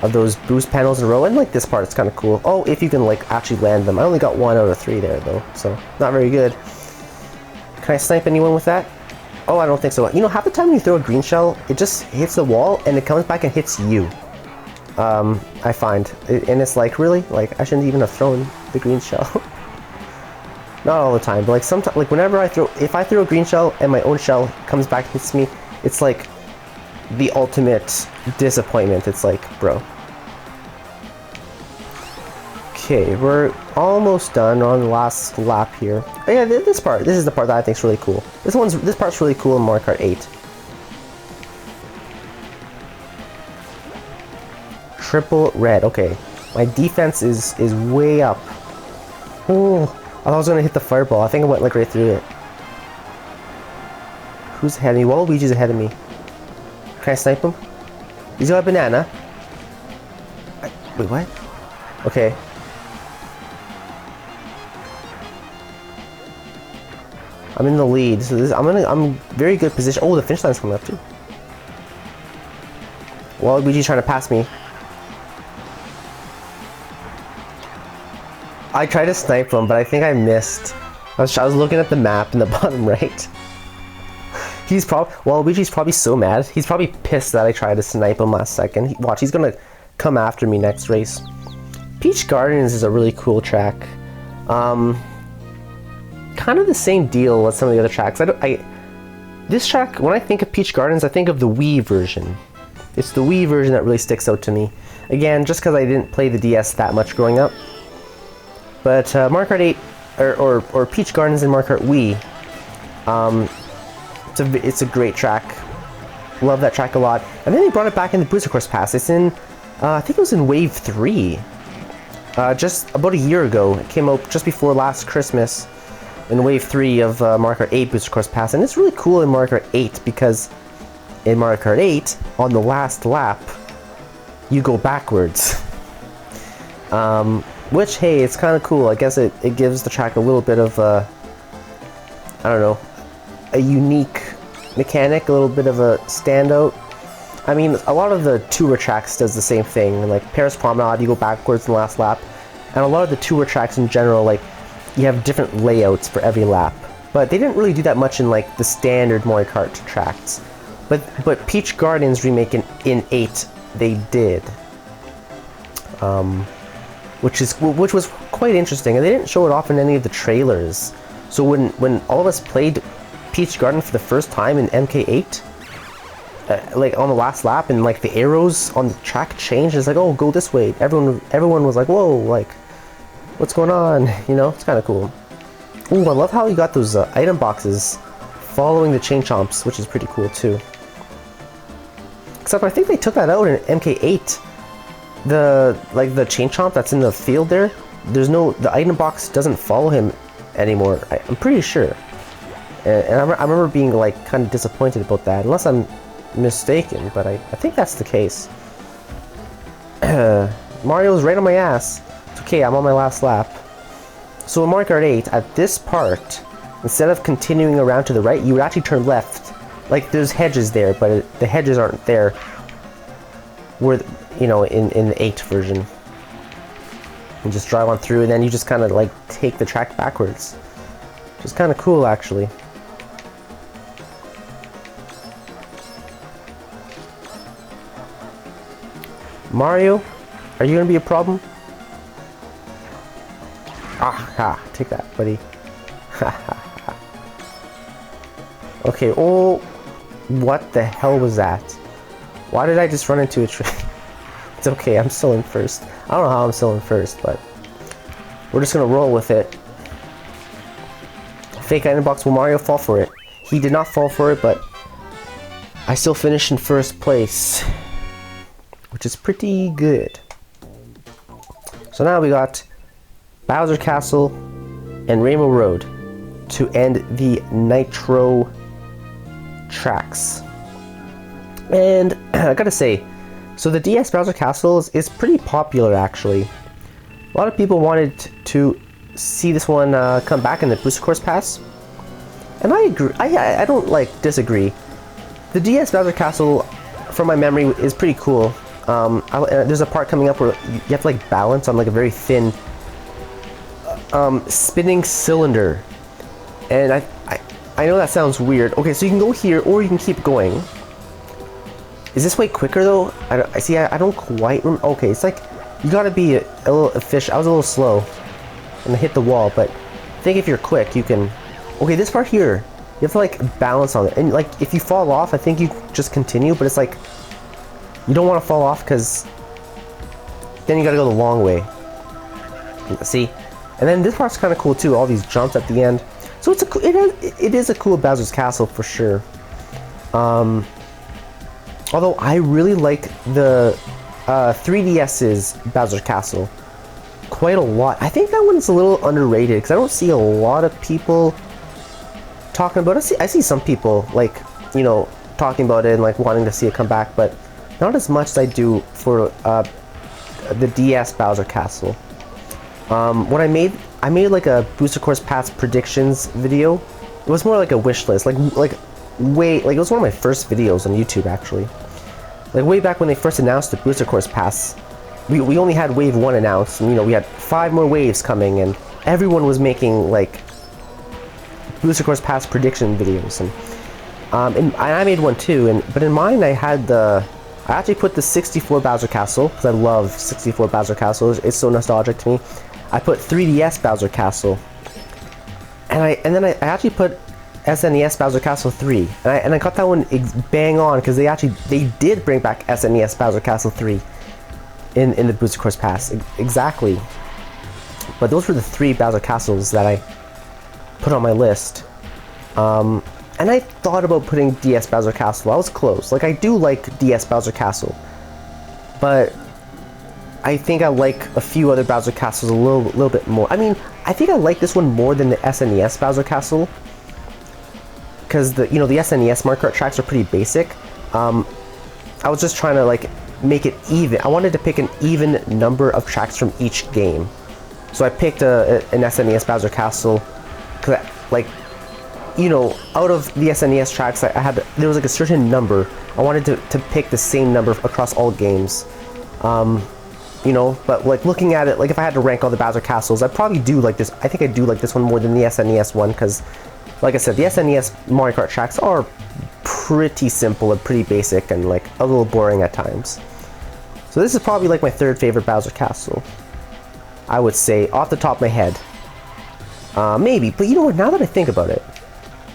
of those boost panels in a row, and like this part, it's kind of cool. Oh, if you can like actually land them. I only got 1 out of 3 there though, so not very good. Can I snipe anyone with that? Oh, I don't think so. You know, half the time when you throw a green shell, it just hits the wall and it comes back and hits you. I find. And it's like, really? Like, I shouldn't even have thrown the green shell. Not all the time, but like sometimes, like whenever if I throw a green shell and my own shell comes back and hits me, it's like the ultimate disappointment. It's like, bro. Okay, we're almost done on the last lap here. Oh yeah, this is the part that I think is really cool. This part's really cool in Mario Kart 8. Triple red. Okay, my defense is way up. Oh, I thought I was gonna hit the fireball. I think I went like right through it. Who's ahead of me? Waluigi's ahead of me. Can I snipe him? He's got a banana. Wait, what? Okay. I'm in the lead, so I'm very good position. Oh, the finish line's coming up too. Waluigi's trying to pass me. I tried to snipe him, but I think I missed. I was looking at the map in the bottom right. He's probably, well, Luigi's probably so mad. He's probably pissed that I tried to snipe him last second. Watch, he's gonna come after me next race. Peach Gardens is a really cool track. Kind of the same deal with some of the other tracks. This track, when I think of Peach Gardens, I think of the Wii version. It's the Wii version that really sticks out to me. Again, just because I didn't play the DS that much growing up. But Mario Kart 8, or Peach Gardens in Mario Kart Wii, it's a great track. Love that track a lot. And then they brought it back in the Booster Course Pass. It's in, I think it was in Wave 3. Just about a year ago. It came out just before last Christmas in Wave 3 of Mario Kart 8 Booster Course Pass. And it's really cool in Mario Kart 8 because in Mario Kart 8, on the last lap, you go backwards. Which, hey, it's kind of cool. I guess it gives the track a little bit of, I don't know, a unique mechanic, a little bit of a standout. I mean, a lot of the tour tracks does the same thing. Like Paris Promenade, you go backwards in the last lap. And a lot of the tour tracks in general, like, you have different layouts for every lap. But they didn't really do that much in, like, the standard Mario Kart tracks. But Peach Gardens remake in 8, they did. Which was quite interesting. And they didn't show it off in any of the trailers. So when all of us played Peach Garden for the first time in MK8, like on the last lap, and like the arrows on the track changed, it's like, oh, go this way. Everyone was like, whoa, like, what's going on? You know, it's kind of cool. Ooh, I love how you got those item boxes following the chain chomps, which is pretty cool too. Except I think they took that out in MK8. The chain chomp that's in the field there, the item box doesn't follow him anymore. I'm pretty sure. And I remember being like kind of disappointed about that, unless I'm mistaken, but I think that's the case. Mario's right on my ass. It's okay, I'm on my last lap. So in Mario Kart 8, at this part, instead of continuing around to the right, you would actually turn left. Like, there's hedges there, but the hedges aren't there where, you know, in the 8 version. You just drive on through, and then you just kind of like take the track backwards. Which is kind of cool, actually. Mario, are you gonna be a problem? Ah, take that, buddy. Okay, oh, what the hell was that? Why did I just run into a tree? It's okay, I'm still in first. I don't know how I'm still in first, but we're just gonna roll with it. Fake item box, will Mario fall for it? He did not fall for it, but I still finished in first place, which is pretty good. So now we got Bowser Castle and Rainbow Road to end the Nitro tracks. And I gotta say, so the DS Bowser Castle is pretty popular, actually. A lot of people wanted to see this one come back in the Booster Course Pass, and I agree. I don't like disagree. The DS Bowser Castle, from my memory, is pretty cool. There's a part coming up where you have to like balance on like a very thin spinning cylinder, and I know that sounds weird. Okay, so you can go here or you can keep going. Is this way quicker though? I don't quite remember. Okay, it's like you gotta be a little efficient. I was a little slow and I hit the wall, but I think if you're quick you can. Okay, this part here, you have to like balance on it, and like if you fall off, I think you just continue, but it's like you don't want to fall off because then you gotta go the long way. See? And then this part's kind of cool too, all these jumps at the end. So it is a cool Bowser's Castle for sure. Although I really like the 3DS's Bowser's Castle quite a lot. I think that one's a little underrated because I don't see a lot of people talking about it. I see some people like, you know, talking about it and like wanting to see it come back, but not as much as I do for the DS Bowser Castle. When I made like a Booster Course Pass predictions video. It was more like a wish list, like it was one of my first videos on YouTube actually. Like way back when they first announced the Booster Course Pass, we only had wave 1 announced, and you know, we had 5 more waves coming, and everyone was making like Booster Course Pass prediction videos, and I made one too, but in mine I actually put the 64 Bowser Castle, because I love 64 Bowser Castle, it's so nostalgic to me. I put 3DS Bowser Castle, and then I actually put SNES Bowser Castle 3, and I got that one bang on, because they did bring back SNES Bowser Castle 3 in the Booster Course Pass, exactly. But those were the 3 Bowser Castles that I put on my list. And I thought about putting DS Bowser Castle. I was close. Like, I do like DS Bowser Castle, but I think I like a few other Bowser Castles a little bit more. I mean, I think I like this one more than the SNES Bowser Castle, because the SNES Mario Kart tracks are pretty basic. I was just trying to like make it even. I wanted to pick an even number of tracks from each game, so I picked an SNES Bowser Castle, because like, you know, out of the SNES tracks, there was like a certain number. I wanted to pick the same number across all games. You know, but like looking at it, like if I had to rank all the Bowser Castles, I'd probably do like this. I think I do like this one more than the SNES one, because, like I said, the SNES Mario Kart tracks are pretty simple and pretty basic and like a little boring at times. So this is probably like my 3rd favorite Bowser Castle, I would say, off the top of my head. Maybe, but you know what, now that I think about it,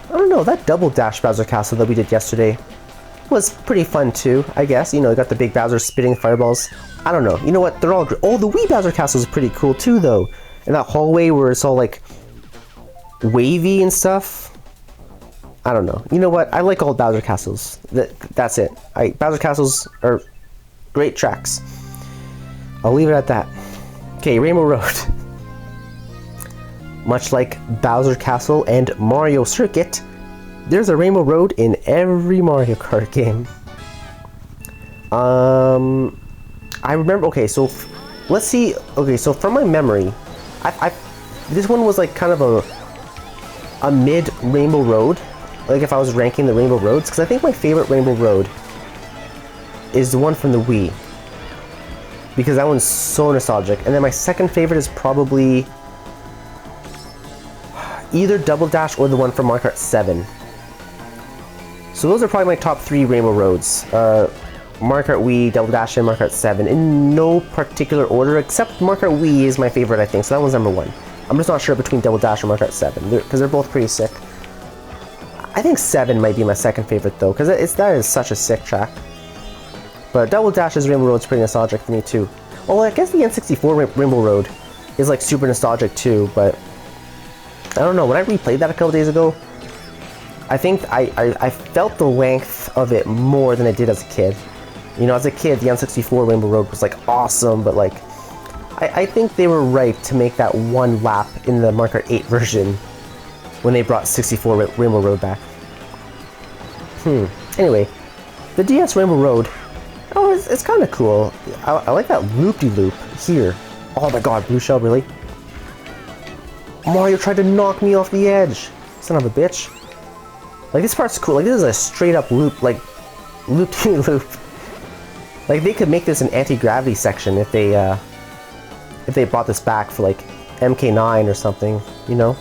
I don't know, that Double Dash Bowser Castle that we did yesterday was pretty fun too, I guess. You know, you got the big Bowser spitting fireballs. I don't know, you know what, they're all great. Oh, the Wii Bowser Castle is pretty cool too, though. And that hallway where it's all like wavy and stuff. I don't know. You know what, I like all Bowser Castles. That's it. Bowser Castles are great tracks. I'll leave it at that. Okay, Rainbow Road. Much like Bowser Castle and Mario Circuit, there's a Rainbow Road in every Mario Kart game. I remember, okay, so let's see, okay, so from my memory, this one was like kind of a mid Rainbow Road, like if I was ranking the Rainbow Roads, because I think my favorite Rainbow Road is the one from the Wii, because that one's so nostalgic. And then my second favorite is probably either Double Dash or the one from Mario Kart 7. So those are probably my top 3 Rainbow Roads. Mario Kart Wii, Double Dash, and Mario Kart 7 in no particular order, except Mario Kart Wii is my favorite, I think, so that one's number 1. I'm just not sure between Double Dash or Mario Kart 7, because they're both pretty sick. I think 7 might be my second favorite, though, because that is such a sick track. But Double Dash's Rainbow Road is pretty nostalgic for me, too. Well, I guess the N64 Rainbow Road is, like, super nostalgic, too, but I don't know, when I replayed that a couple days ago, I think I felt the length of it more than I did as a kid. You know, as a kid, the N64 Rainbow Road was, like, awesome, but, like, I think they were right to make that one lap in the Mario Kart 8 version when they brought 64 Rainbow Road back. Anyway, the DS Rainbow Road, oh, it's kind of cool. I like that loop-de-loop here. Oh my god, Blue Shell, really? Mario tried to knock me off the edge. Son of a bitch. Like, this part's cool. Like, this is a straight-up loop, like, loop-de-loop. Like, they could make this an anti-gravity section if they brought this back for, like, MK9 or something, you know?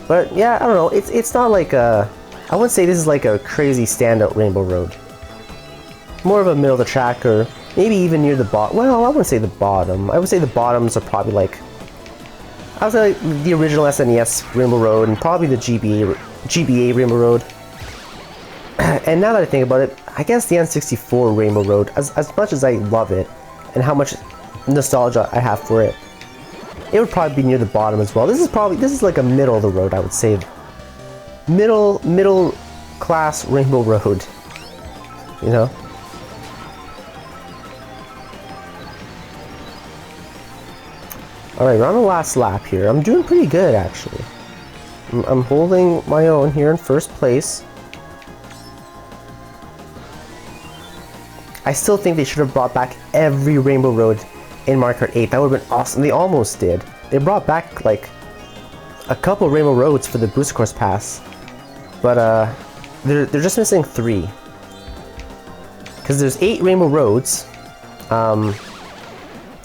But, yeah, I don't know. It's not like a... I wouldn't say this is like a crazy standout Rainbow Road. More of a middle of the track, or maybe even near the bottom. Well, I wouldn't say the bottom. I would say the bottoms are probably like... I would say like the original SNES Rainbow Road and probably the GBA Rainbow Road. And now that I think about it, I guess the N64 Rainbow Road, as much as I love it, and how much nostalgia I have for it, it would probably be near the bottom as well. This is like a middle of the road, I would say. Middle class Rainbow Road, you know? Alright, we're on the last lap here. I'm doing pretty good, actually. I'm holding my own here in first place. I still think they should have brought back every Rainbow Road in Mario Kart 8. That would have been awesome. They almost did. They brought back, like, a couple Rainbow Roads for the Booster Course Pass. But, they're just missing 3. because there's 8 Rainbow Roads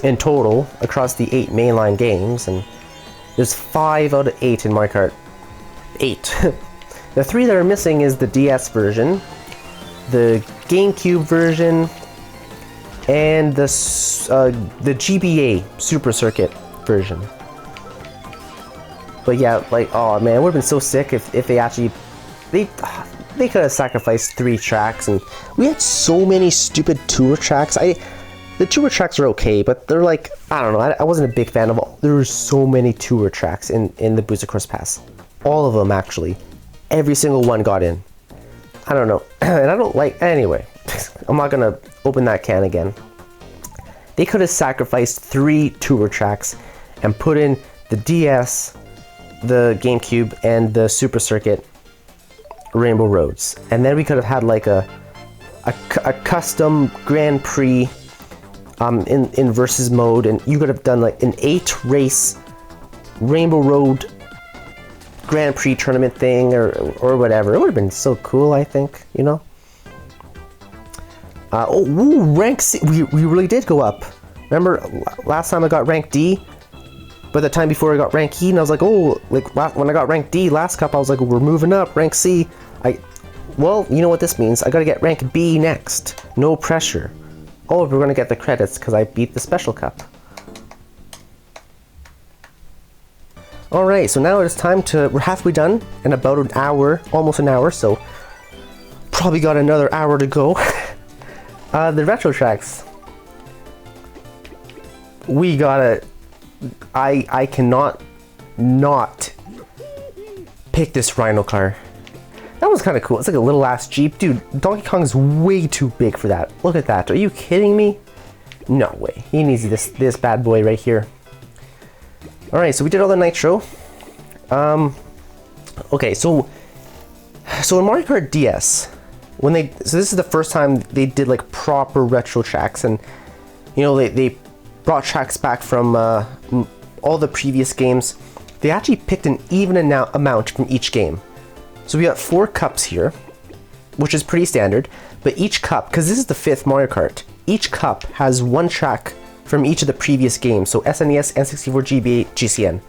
in total across the 8 mainline games, and there's 5 out of 8 in Mario Kart 8. The 3 that are missing is the DS version, the GameCube version, and the GBA Super Circuit version. But yeah, like, oh man, it would have been so sick if they actually they could have sacrificed 3 tracks, and we had so many stupid tour tracks. The tour tracks are okay, but they're like, I don't know, I wasn't a big fan of all. There were so many tour tracks in the Booster Course Pass. All of them, actually. Every single one got in. I don't know. And I don't like, anyway, I'm not gonna open that can again. They could have sacrificed 3 tour tracks and put in the DS, the GameCube, and the Super Circuit Rainbow Roads. And then we could have had like a custom Grand Prix in versus mode, and you could have done like an 8 race Rainbow Road Grand Prix tournament thing or whatever. It would have been so cool, I think, you know. Rank C, we really did go up. Remember last time I got rank D, but the time before I got rank E, and I was like, oh, like when I got rank D last cup, I was like, we're moving up, rank C. Well, you know what this means. I gotta get rank B next. No pressure. Oh, we're gonna get the credits because I beat the special cup. Alright, so now it's time to, we're halfway done in about an hour, almost an hour, so probably got another hour to go. The retro tracks. We gotta, I cannot not pick this Rhino car. That was kind of cool. It's like a little ass Jeep. Dude, Donkey Kong's way too big for that. Look at that. Are you kidding me? No way. He needs this bad boy right here. Alright, so we did all the Nitro. Okay, so in Mario Kart DS, so this is the first time they did like proper retro tracks, and you know, they brought tracks back from all the previous games. They actually picked an even amount from each game. So we got 4 cups here, which is pretty standard, but each cup, because this is the 5th Mario Kart, each cup has 1 track from each of the previous games. So SNES, N64, GBA, GCN.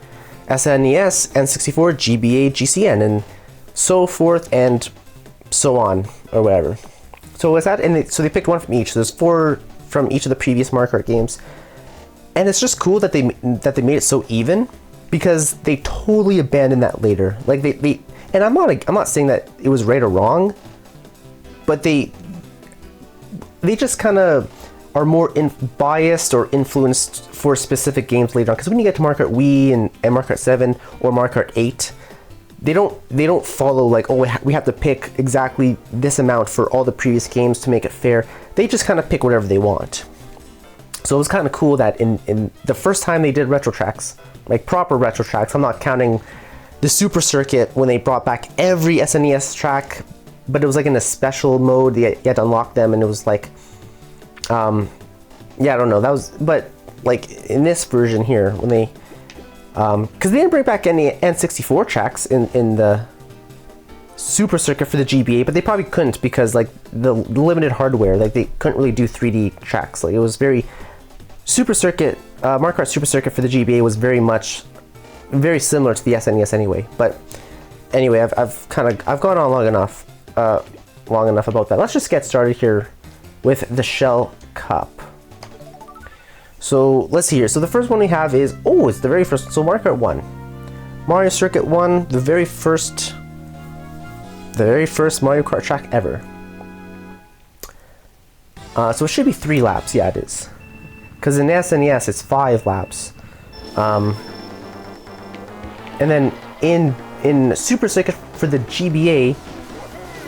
SNES, N64, GBA, GCN, and so forth and so on, or whatever. So is that, and so they picked 1 from each. So there's 4 from each of the previous Mario Kart games. And it's just cool that they made it so even, because they totally abandoned that later. Like they and I'm not saying that it was right or wrong, but they just kind of are more biased or influenced for specific games later on. Because when you get to Mario Kart Wii and Mario Kart 7 or Mario Kart 8, they don't follow like, oh, we have to pick exactly this amount for all the previous games to make it fair. They just kind of pick whatever they want. So it was kind of cool that in the first time they did retro tracks, like proper retro tracks, I'm not counting the Super Circuit when they brought back every SNES track, but it was like in a special mode. You had to unlock them, and it was like, yeah, I don't know. That was, but like in this version here, when they, because they didn't bring back any N64 tracks in the Super Circuit for the GBA, but they probably couldn't because like the limited hardware, like they couldn't really do 3D tracks. Like it was very Super Circuit, Mario Kart Super Circuit for the GBA was very similar to the SNES anyway. But anyway, I've gone on long enough about that. Let's just get started here with the Shell Cup. So let's see here. So the first one we have is, oh, it's the very first. So Mario Kart 1, Mario Circuit 1, the very first Mario Kart track ever. So it should be 3 laps. Yeah, it is. Because in SNES it's 5 laps. And then in Super Circuit for the GBA,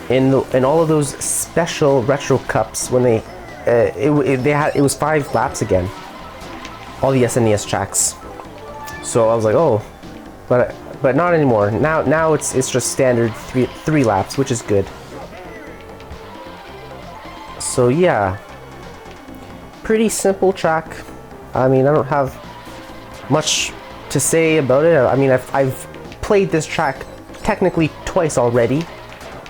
in all of those special retro cups, when it was 5 laps again, all the SNES tracks. So I was like, oh, but not anymore. Now it's just standard 3 laps, which is good. So yeah, pretty simple track. I mean, I don't have much to say about it. I mean, I've played this track technically twice already,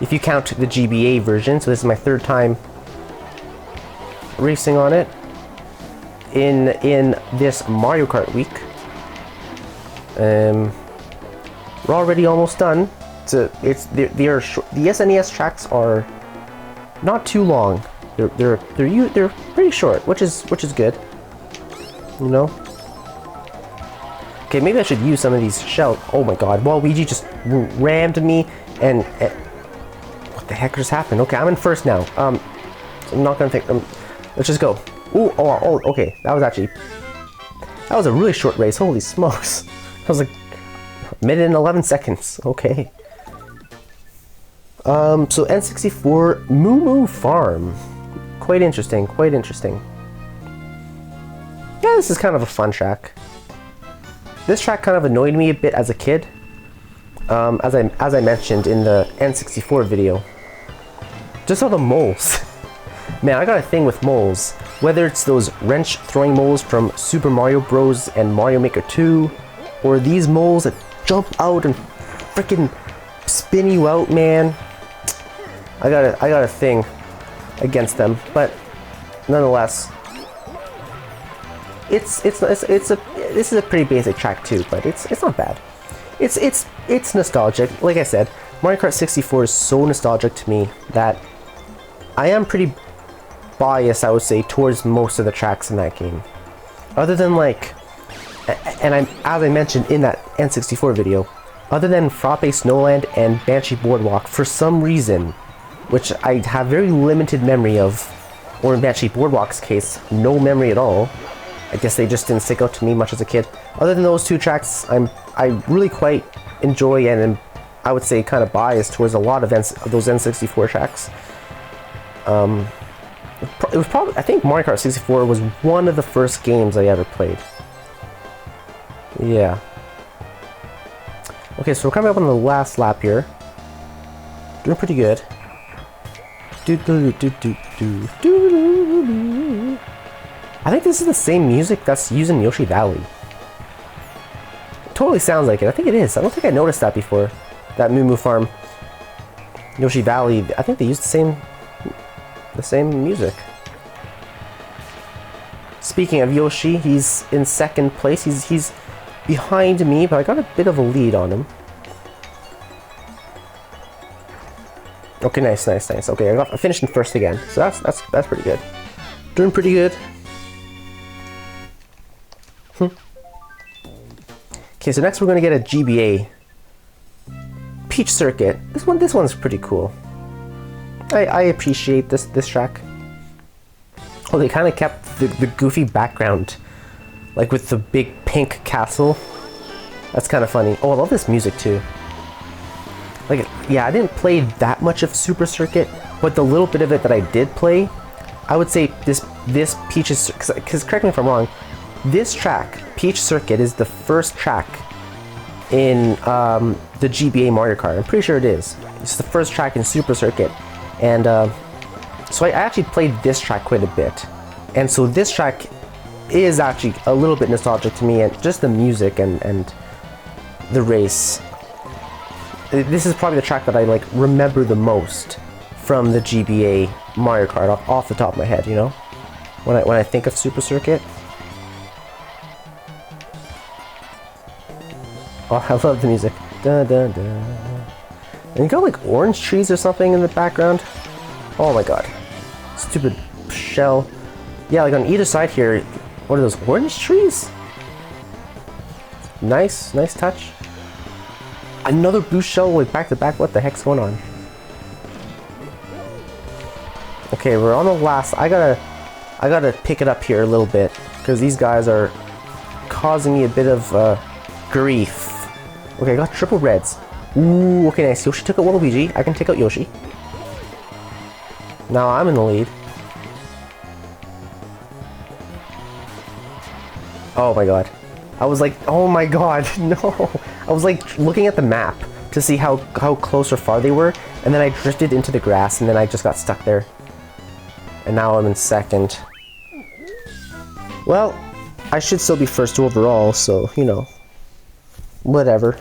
if you count the GBA version. So this is my 3rd time racing on it in this Mario Kart week. We're already almost done. The SNES tracks are not too long. They're pretty short, which is good. You know. Okay, maybe I should use some of these shells. Oh my God! Waluigi just rammed me, and what the heck just happened? Okay, I'm in first now. I'm not gonna take them. Let's just go. Ooh, oh, okay. That was a really short race. Holy smokes! That was like a minute and 11 seconds. Okay. So N64 Moo Moo Farm. Quite interesting. Quite interesting. Yeah, this is kind of a fun track. This track kind of annoyed me a bit as a kid. As I mentioned in the N64 video. Just all the moles. Man, I got a thing with moles. Whether it's those wrench-throwing moles from Super Mario Bros. And Mario Maker 2, or these moles that jump out and freaking spin you out, man. I got a thing against them, but nonetheless, this is a pretty basic track too, but it's not bad. It's nostalgic. Like I said, Mario Kart 64 is so nostalgic to me that I am pretty biased, I would say, towards most of the tracks in that game. Other than like, and as I mentioned in that N64 video, other than Frappe Snowland and Banshee Boardwalk, for some reason, which I have very limited memory of, or in Banshee Boardwalk's case, no memory at all. I guess they just didn't stick out to me much as a kid. Other than those two tracks, I really quite enjoy and am, I would say, kind of biased towards a lot of those N64 tracks. It was probably, I think Mario Kart 64 was one of the first games I ever played. Yeah. Okay, so we're coming up on the last lap here. Doing pretty good. I think this is the same music that's used in Yoshi Valley. It totally sounds like it. I think it is. I don't think I noticed that before. That Moo Moo Farm. Yoshi Valley, I think they used the same music. Speaking of Yoshi, he's in second place. He's behind me, but I got a bit of a lead on him. Okay, nice. Okay, I finished in first again, so that's pretty good. Doing pretty good. Okay, so next we're gonna get a GBA Peach Circuit. This one's pretty cool. I appreciate this track. Oh, they kind of kept the goofy background, like with the big pink castle. That's kind of funny. Oh, I love this music too. Like, yeah, I didn't play that much of Super Circuit, but the little bit of it that I did play, I would say this Peach's, because correct me if I'm wrong, this track, Peach Circuit, is the first track in the GBA Mario Kart. I'm pretty sure it is. It's the first track in Super Circuit, and so I actually played this track quite a bit, and so this track is actually a little bit nostalgic to me, and just the music and the race. This is probably the track that I like remember the most from the GBA Mario Kart off the top of my head, you know, when I think of Super Circuit. Oh, I love the music. Dun, dun, dun. And you got like orange trees or something in the background. Oh my god, stupid shell. Yeah, like on either side here, what are those, orange trees? Nice touch. Another boost shell, like back to back. What the heck's going on? Okay, we're on the last. I gotta pick it up here a little bit because these guys are causing me a bit of grief. Okay, I got triple reds. Ooh, okay, nice. Yoshi took out Waluigi. I can take out Yoshi. Now I'm in the lead. Oh my god. I was like, oh my god, no. I was like looking at the map to see how close or far they were, and then I drifted into the grass, and then I just got stuck there. And now I'm in second. Well, I should still be first overall, so, you know, whatever.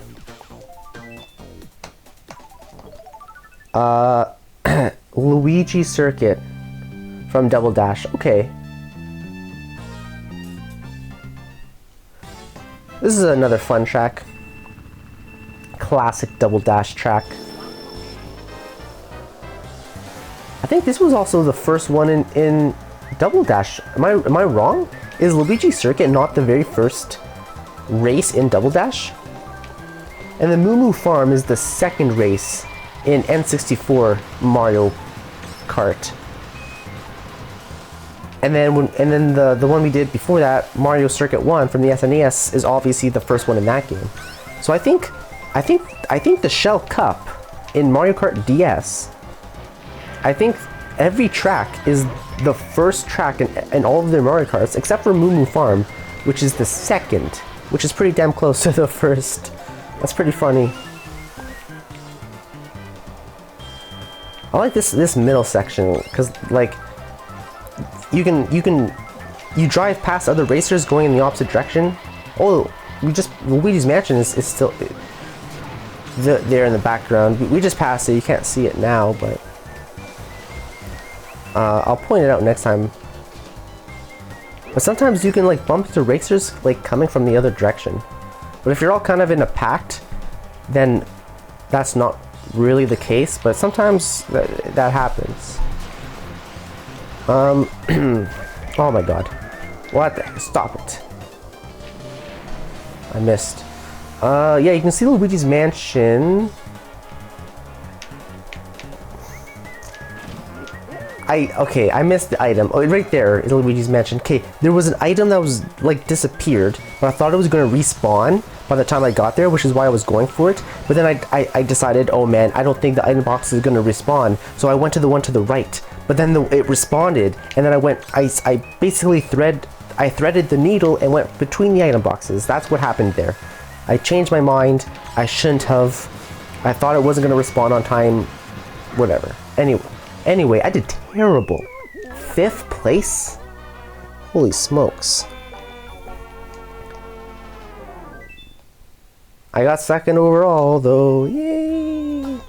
Luigi Circuit from Double Dash. Okay. This is another fun track. Classic Double Dash track. I think this was also the first one in Double Dash. Am I wrong? Is Luigi Circuit not the very first race in Double Dash? And the Moo Moo Farm is the second race in N64 Mario Kart. And then the one we did before that, Mario Circuit 1 from the SNES, is obviously the first one in that game. So I think the Shell Cup in Mario Kart DS, I think every track is the first track in all of their Mario Karts, except for Moo Moo Farm, which is the second, which is pretty damn close to the first. That's pretty funny. I like this middle section, because like you drive past other racers going in the opposite direction. Oh, Luigi's Mansion is still there in the background. We just passed it, you can't see it now, but I'll point it out next time. But sometimes you can like bump into racers like coming from the other direction. But if you're all kind of in a pact, then that's not really the case, but sometimes that happens. Oh my god. What the? Stop it. I missed. Yeah, you can see Luigi's Mansion. Okay, I missed the item. Oh, right there is Luigi's Mansion. Okay, there was an item that was like disappeared, but I thought it was gonna respawn by the time I got there, which is why I was going for it. But then I decided, oh man, I don't think the item box is gonna respawn, so I went to the one to the right. But then it responded, and then I basically threaded the needle and went between the item boxes. That's what happened there. I changed my mind. I shouldn't have. I thought it wasn't gonna respawn on time. Whatever. Anyway, I did terrible. 5th place? Holy smokes. I got 2nd overall, though. Yay!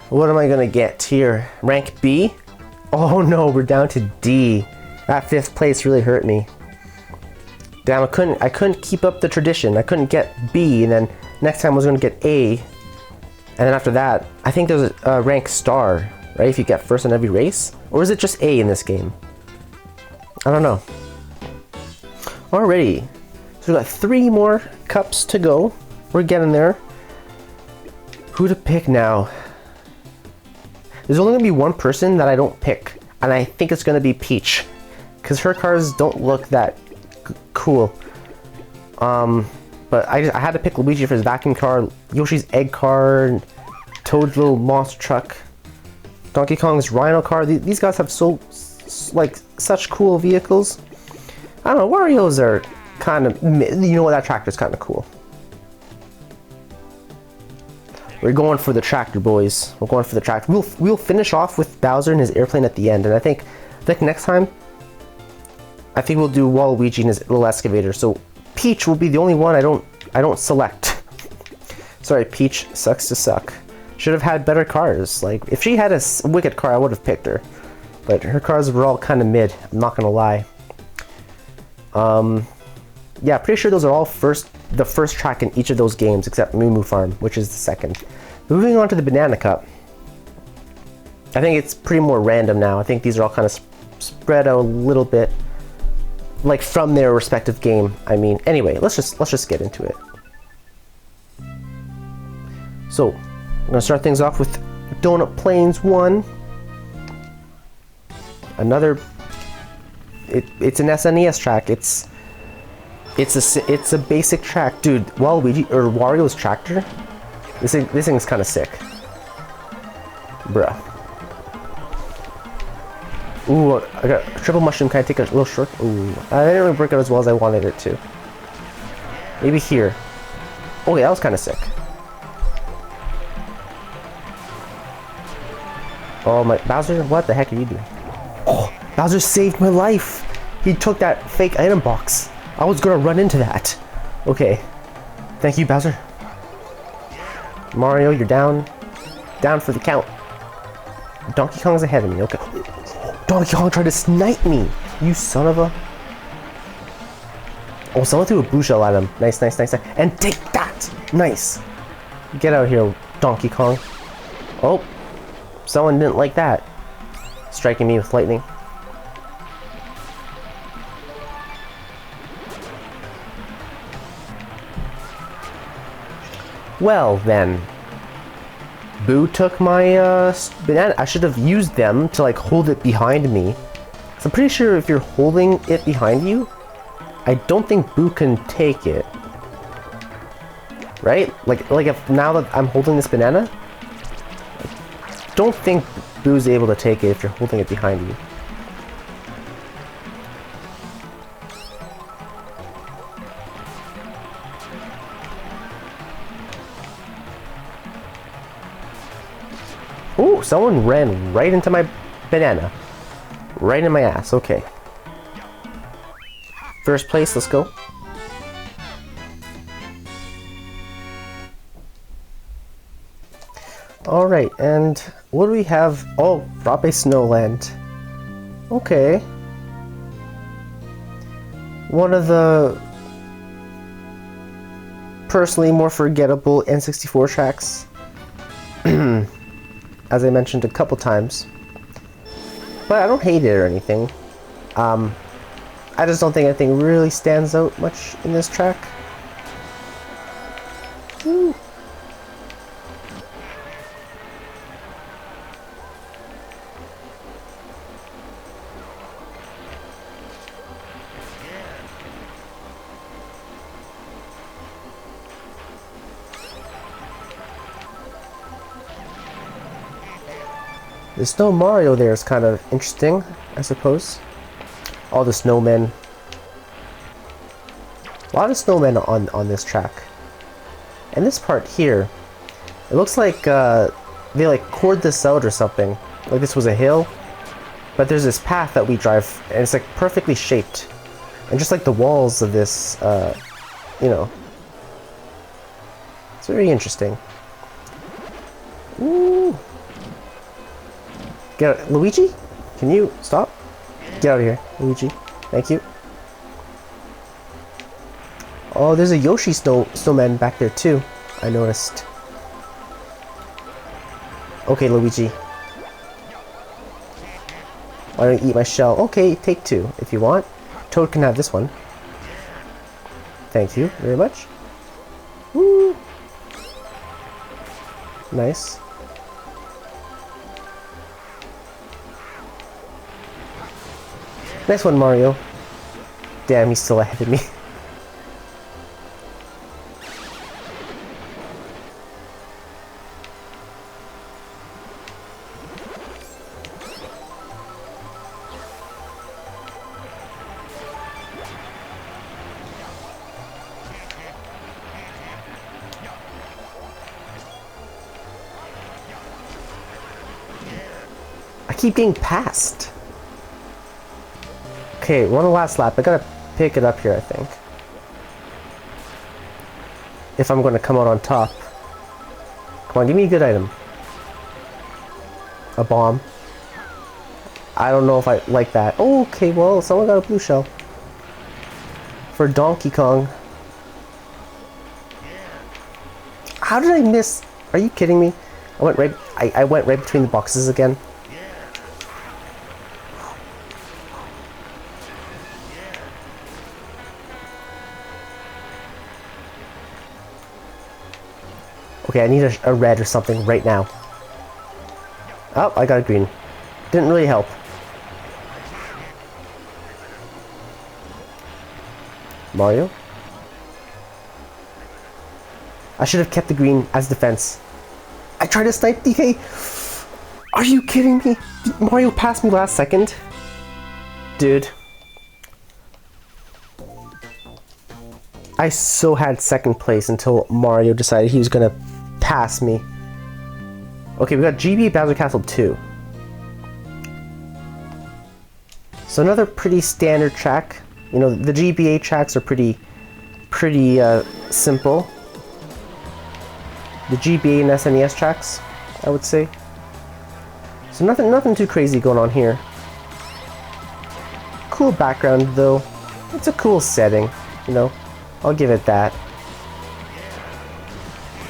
What am I gonna get here? Rank B? Oh no, we're down to D. That 5th place really hurt me. Damn, I couldn't keep up the tradition. I couldn't get B, and then next time I was gonna get A. And then after that, I think there's a rank star, right? If you get first in every race? Or is it just A in this game? I don't know. Alrighty. So we got 3 more cups to go. We're getting there. Who to pick now? There's only gonna be one person that I don't pick. And I think it's gonna be Peach. Because her cars don't look that cool. But I had to pick Luigi for his vacuum car, Yoshi's egg car, Toad's little monster truck, Donkey Kong's rhino car. These guys have such cool vehicles. I don't know, Wario's are kind of, you know what, that tractor's kind of cool. We're going for the tractor, boys. We're going for the tractor. We'll finish off with Bowser and his airplane at the end, and I think next time, I think we'll do Waluigi and his little excavator. So Peach will be the only one I don't select. Sorry, Peach sucks to suck. Should have had better cars. Like, if she had a wicked car, I would have picked her. But her cars were all kind of mid, I'm not gonna lie. Yeah, pretty sure those are all the first track in each of those games, except Moo Moo Farm, which is the second. Moving on to the Banana Cup. I think it's pretty more random now. I think these are all kind of spread out a little bit, like from their respective game. I mean, anyway, let's just get into it. So, I'm gonna start things off with Donut Plains 1. Another. It's an SNES track. It's a basic track, dude. Waluigi or Wario's tractor. This thing's kind of sick, bruh. Ooh, I got a triple mushroom. Can I take a little short? Ooh, I didn't really work out as well as I wanted it to. Maybe here. Okay, that was kind of sick. Oh my, Bowser, what the heck are you doing? Oh, Bowser saved my life. He took that fake item box. I was gonna run into that. Okay, thank you, Bowser. Mario, you're down. Down for the count. Donkey Kong's ahead of me. Okay. Donkey Kong tried to snipe me. You son of a... Oh, someone threw a blue shell at him. Nice, nice, nice. And take that! Nice. Get out of here, Donkey Kong. Oh. Someone didn't like that. Striking me with lightning. Well, then. Boo took my banana. I should have used them to like hold it behind me. So I'm pretty sure if you're holding it behind you, I don't think Boo can take it. Right? Like if now that I'm holding this banana, I don't think Boo's able to take it if you're holding it behind you. Ooh, someone ran right into my banana. Right in my ass, okay. First place, let's go. Alright, and what do we have? Oh, Frappe Snowland. Okay. One of the personally more forgettable N64 tracks. As I mentioned a couple times. But I don't hate it or anything. I just don't think anything really stands out much in this track. Woo. The Snow Mario there is kind of interesting, I suppose. All the snowmen. A lot of snowmen on this track. And this part here, it looks like they like cored this out or something. Like this was a hill, but there's this path that we drive, and it's like perfectly shaped. And just like the walls of this, you know. It's very interesting. Ooh. Get out. Luigi? Can you stop? Get out of here, Luigi. Thank you. Oh, there's a Yoshi snowman back there too, I noticed. Okay, Luigi. Why don't you eat my shell? Okay, take two if you want. Toad can have this one. Thank you very much. Woo! Nice. Nice one, Mario. Damn, he's still ahead of me. I keep getting passed. Okay, one last lap. I gotta pick it up here, I think. If I'm gonna come out on top. Come on, give me a good item. A bomb. I don't know if I like that. Oh, okay, well, someone got a blue shell. For Donkey Kong. How did I miss? Are you kidding me? I went right between the boxes again. Okay, I need a red or something right now. Oh, I got a green. Didn't really help. Mario? I should have kept the green as defense. I tried to snipe DK! Are you kidding me? Did Mario pass me last second? Dude. I so had second place until Mario decided he was gonna pass me. Okay, we got GBA Bowser Castle 2. So another pretty standard track. You know, the GBA tracks are pretty simple. The GBA and SNES tracks, I would say. So So nothing too crazy going on here. Cool background though. It's a cool setting, you know. I'll give it that.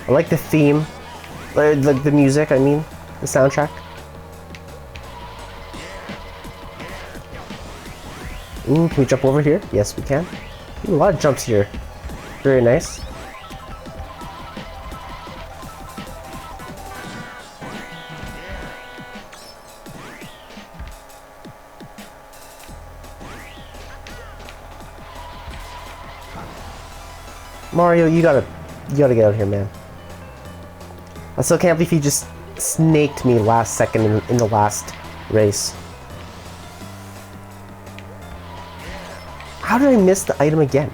I like the theme, like the music. I mean, the soundtrack. Ooh, can we jump over here? Yes, we can. Ooh, a lot of jumps here. Very nice. Mario, you gotta get out of here, man. I still can't believe he just snaked me last second in the last race. How did I miss the item again?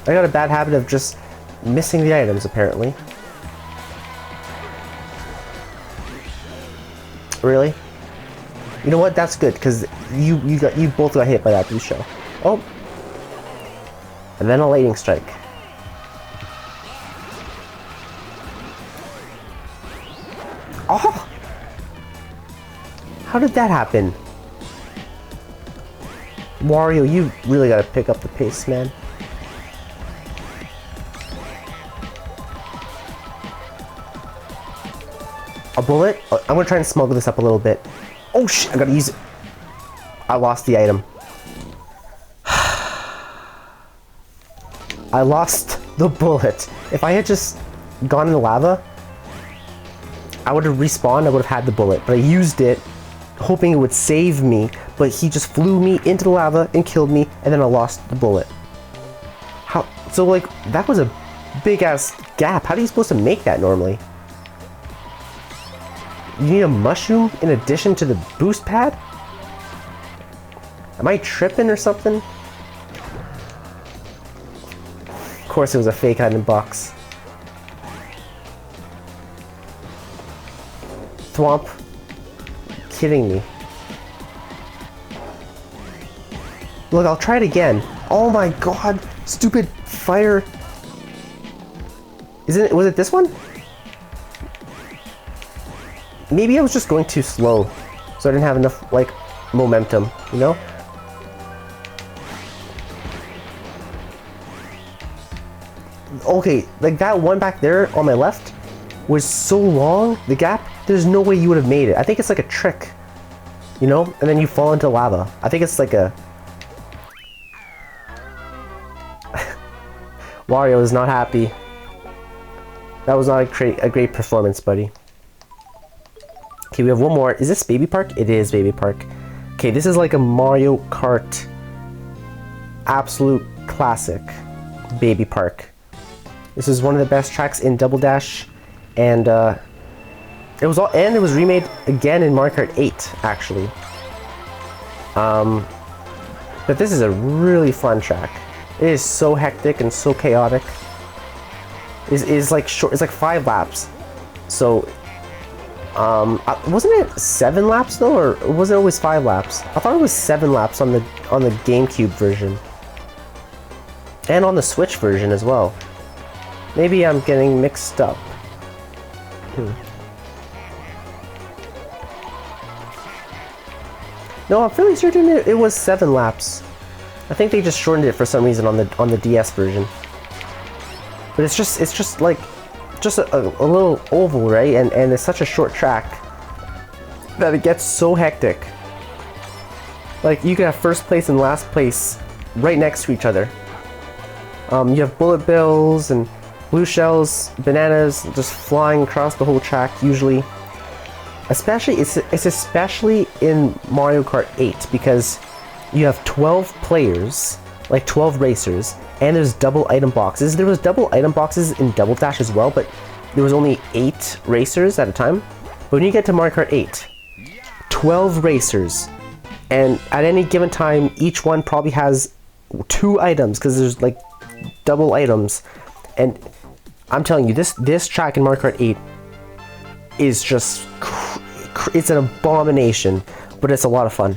I got a bad habit of just missing the items, apparently. Really? You know what? That's good, because you both got hit by that blue shell. Oh. And then a lightning strike. Oh! How did that happen? Wario, you really gotta pick up the pace, man. A bullet? I'm gonna try and smuggle this up a little bit. Oh shit, I gotta use it. I lost the item. I lost the bullet. If I had just gone in the lava, I would have respawned, I would have had the bullet. But I used it, hoping it would save me, but he just flew me into the lava and killed me, and then I lost the bullet. How? So, like, that was a big-ass gap. How are you supposed to make that normally? You need a mushroom in addition to the boost pad? Am I tripping or something? Of course it was a fake item box. Thwomp. Kidding me. Look, I'll try it again. Oh my god, stupid fire. Was it this one? Maybe I was just going too slow, so I didn't have enough, like, momentum, you know? Okay, like that one back there on my left was so long, the gap, there's no way you would have made it. I think it's like a trick, you know? And then you fall into lava. I think it's like a... Wario is not happy. That was not a great performance, buddy. Okay, we have one more. Is this Baby Park? It is Baby Park. Okay, this is like a Mario Kart absolute classic. Baby Park. This is one of the best tracks in Double Dash, and it was remade again in Mario Kart 8, actually. But this is a really fun track. It is so hectic and so chaotic. It's like short. It's like 5 laps. So, wasn't it 7 laps though, or was it always 5 laps? I thought it was 7 laps on the GameCube version, and on the Switch version as well. Maybe I'm getting mixed up. No, I'm fairly certain it was 7 laps. I think they just shortened it for some reason on the DS version. But it's just like a little oval, right? And it's such a short track that it gets so hectic. Like, you can have first place and last place right next to each other. You have bullet bills and blue shells, bananas just flying across the whole track usually. Especially, it's especially in Mario Kart 8 because you have 12 players, like 12 racers, and there's double item boxes. There was double item boxes in Double Dash as well, but there was only 8 racers at a time. But when you get to Mario Kart 8, 12 racers, and at any given time, each one probably has 2 items because there's like double items. And I'm telling you, this track in Mario Kart 8 is just it's an abomination, but it's a lot of fun.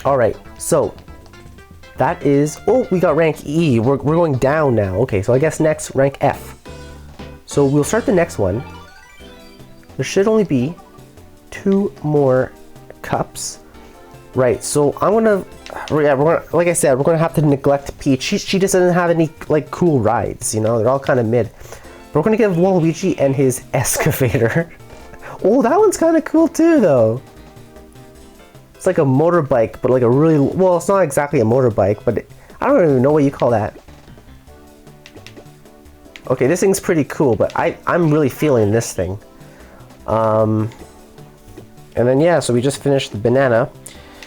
All right, so that is... Oh, we got rank E. We're going down now. Okay, so I guess next, rank F. So we'll start the next one. There should only be 2 more cups. Right, so I'm gonna, yeah, like I said, we're gonna have to neglect Peach. She just doesn't have any like cool rides, you know. They're all kind of mid. But we're gonna give Waluigi and his excavator. Oh, that one's kind of cool too, though. It's like a motorbike, but like a really, well, it's not exactly a motorbike, but I don't even know what you call that. Okay, this thing's pretty cool, but I'm really feeling this thing. And then yeah, so we just finished the banana.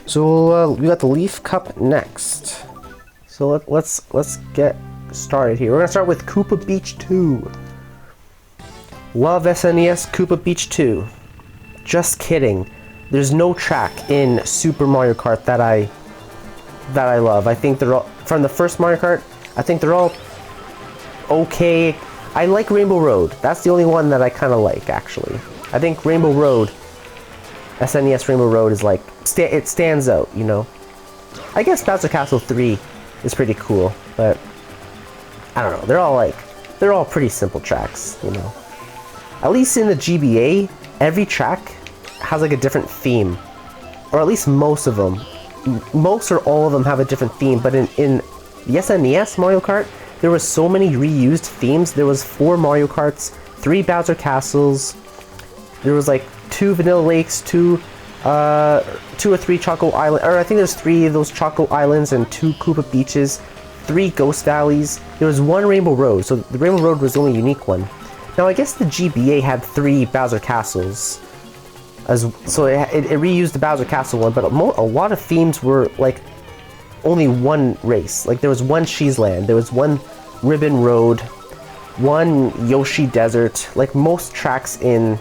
So we got the Leaf Cup next. So let's get started here. We're gonna start with Koopa Beach 2. Love SNES Koopa Beach 2. Just kidding. There's no track in Super Mario Kart that I love. I think they're all, from the first Mario Kart, I think they're all okay. I like Rainbow Road. That's the only one that I kind of like, actually. I think Rainbow Road, SNES Rainbow Road is like, it stands out, you know? I guess Bowser Castle 3 is pretty cool, but I don't know. They're all pretty simple tracks, you know? At least in the GBA, every track has like a different theme. Or at least most of them. Most or all of them have a different theme, but in the SNES Mario Kart, there was so many reused themes. There was 4 Mario Karts, 3 Bowser Castles, there was like 2 Vanilla Lakes, 2 or 3 Choco Islands, or I think there's 3 of those Choco Islands and 2 Koopa Beaches, 3 Ghost Valleys. There was 1 Rainbow Road, so the Rainbow Road was the only unique one. Now I guess the GBA had 3 Bowser Castles, so it reused the Bowser Castle one, but a lot of themes were like only 1 race. Like there was 1 Cheese Land, there was 1 Ribbon Road, 1 Yoshi Desert. Like most tracks in,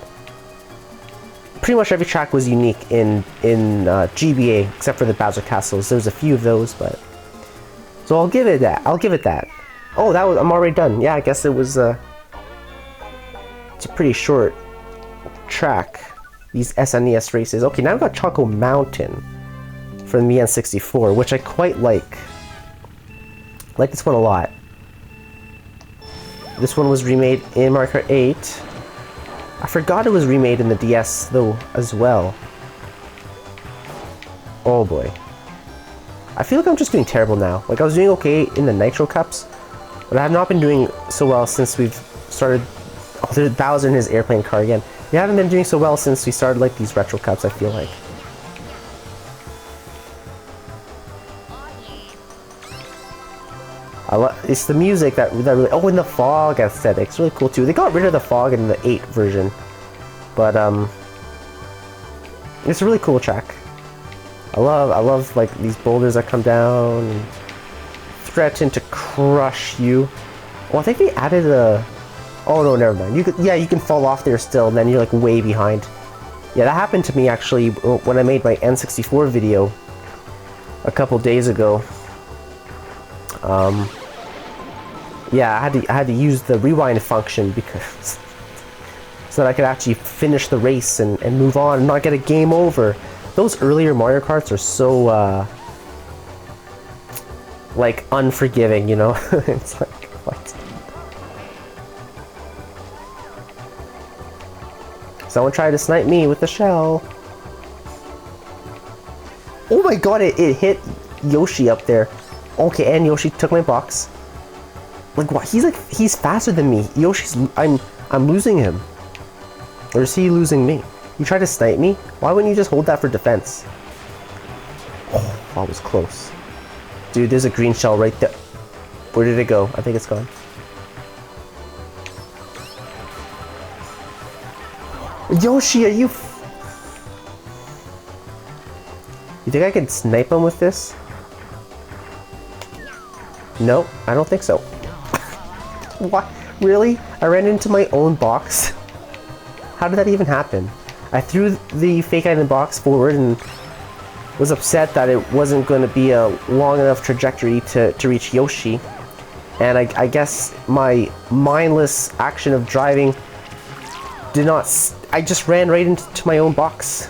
pretty much every track was unique in GBA except for the Bowser Castles. There's a few of those, but so I'll give it that. Oh, I'm already done. Yeah, I guess it was it's a pretty short track, these SNES races. Okay, now I've got Choco Mountain from the N64, which I quite like. I like this one a lot. This one was remade in Mario Kart 8. I forgot it was remade in the DS though as well. Oh boy. I feel like I'm just doing terrible now. Like I was doing okay in the Nitro Cups, but I have not been doing so well since we've started. Oh, there's Bowser in his airplane car again. We haven't been doing so well since we started like these Retro Cups, I feel like. It's the music that really, oh, and the fog aesthetic, it's really cool too. They got rid of the fog in the 8 version, but it's a really cool track. I love like these boulders that come down and threaten to crush you. Oh, I think they added a, oh no, never mind. You can fall off there still, and then you're like way behind. Yeah, that happened to me actually when I made my N64 video a couple days ago. Yeah, I had to use the rewind function because so that I could actually finish the race and move on and not get a game over. Those earlier Mario Karts are so like unforgiving, you know? It's like, what? Someone tried to snipe me with the shell. Oh my god, it hit Yoshi up there. Okay, and Yoshi took my box. Like what? He's faster than me. I'm losing him. Or is he losing me? You tried to snipe me? Why wouldn't you just hold that for defense? Oh, that was close. Dude, there's a green shell right there. Where did it go? I think it's gone. Yoshi, are you... You think I can snipe him with this? No, I don't think so. What? Really? I ran into my own box? How did that even happen? I threw the fake item box forward and was upset that it wasn't going to be a long enough trajectory to reach Yoshi. And I guess my mindless action of driving did not... I just ran right into my own box.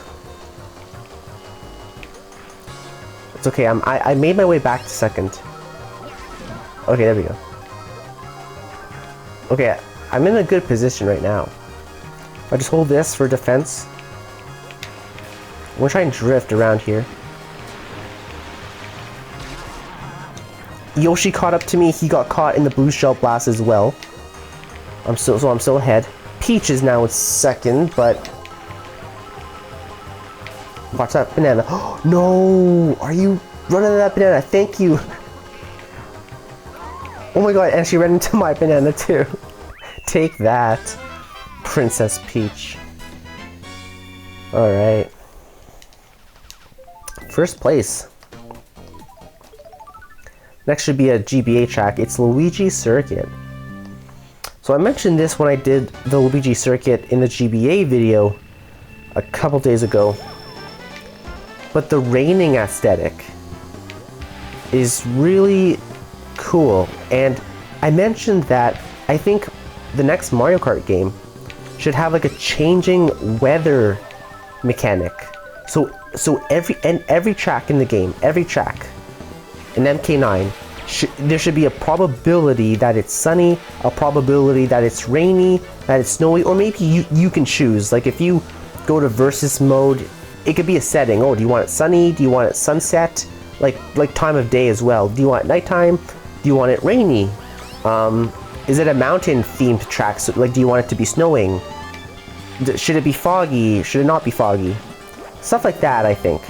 It's okay, I made my way back to second. Okay, there we go. Okay, I'm in a good position right now. If I just hold this for defense. We'll try and drift around here. Yoshi caught up to me. He got caught in the blue shell blast as well. I'm still ahead. Peach is now in second, but watch that banana. No! Are you running that banana? Thank you. Oh my god, and she ran into my banana too. Take that, Princess Peach. Alright. First place. Next should be a GBA track. It's Luigi Circuit. So I mentioned this when I did the Luigi Circuit in the GBA video a couple days ago. But the raining aesthetic is really cool. And I mentioned that I think the next Mario Kart game should have like a changing weather mechanic. So every track in the game, every track in MK9, there should be a probability that it's sunny, a probability that it's rainy, that it's snowy, or maybe you can choose. Like if you go to versus mode, it could be a setting. Oh, do you want it sunny? Do you want it sunset? Like time of day as well. Do you want it nighttime? Do you want it rainy? Is it a mountain themed track? So, like, do you want it to be snowing? Should it be foggy? Should it not be foggy? Stuff like that, I think.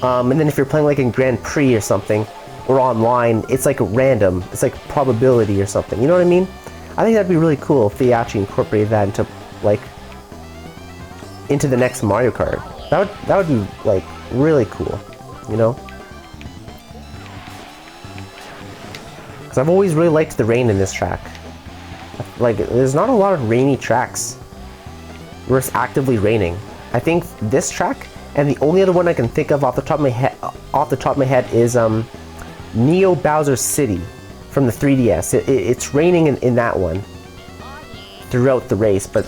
And then if you're playing like in Grand Prix or something, or online, it's like random. It's like probability or something. You know what I mean? I think that'd be really cool if they actually incorporated that into into the next Mario Kart. That would be like really cool, you know? Because I've always really liked the rain in this track. Like, there's not a lot of rainy tracks where it's actively raining. I think this track, and the only other one I can think of off the top of my head is Neo Bowser City from the 3DS. It's raining in that one throughout the race, but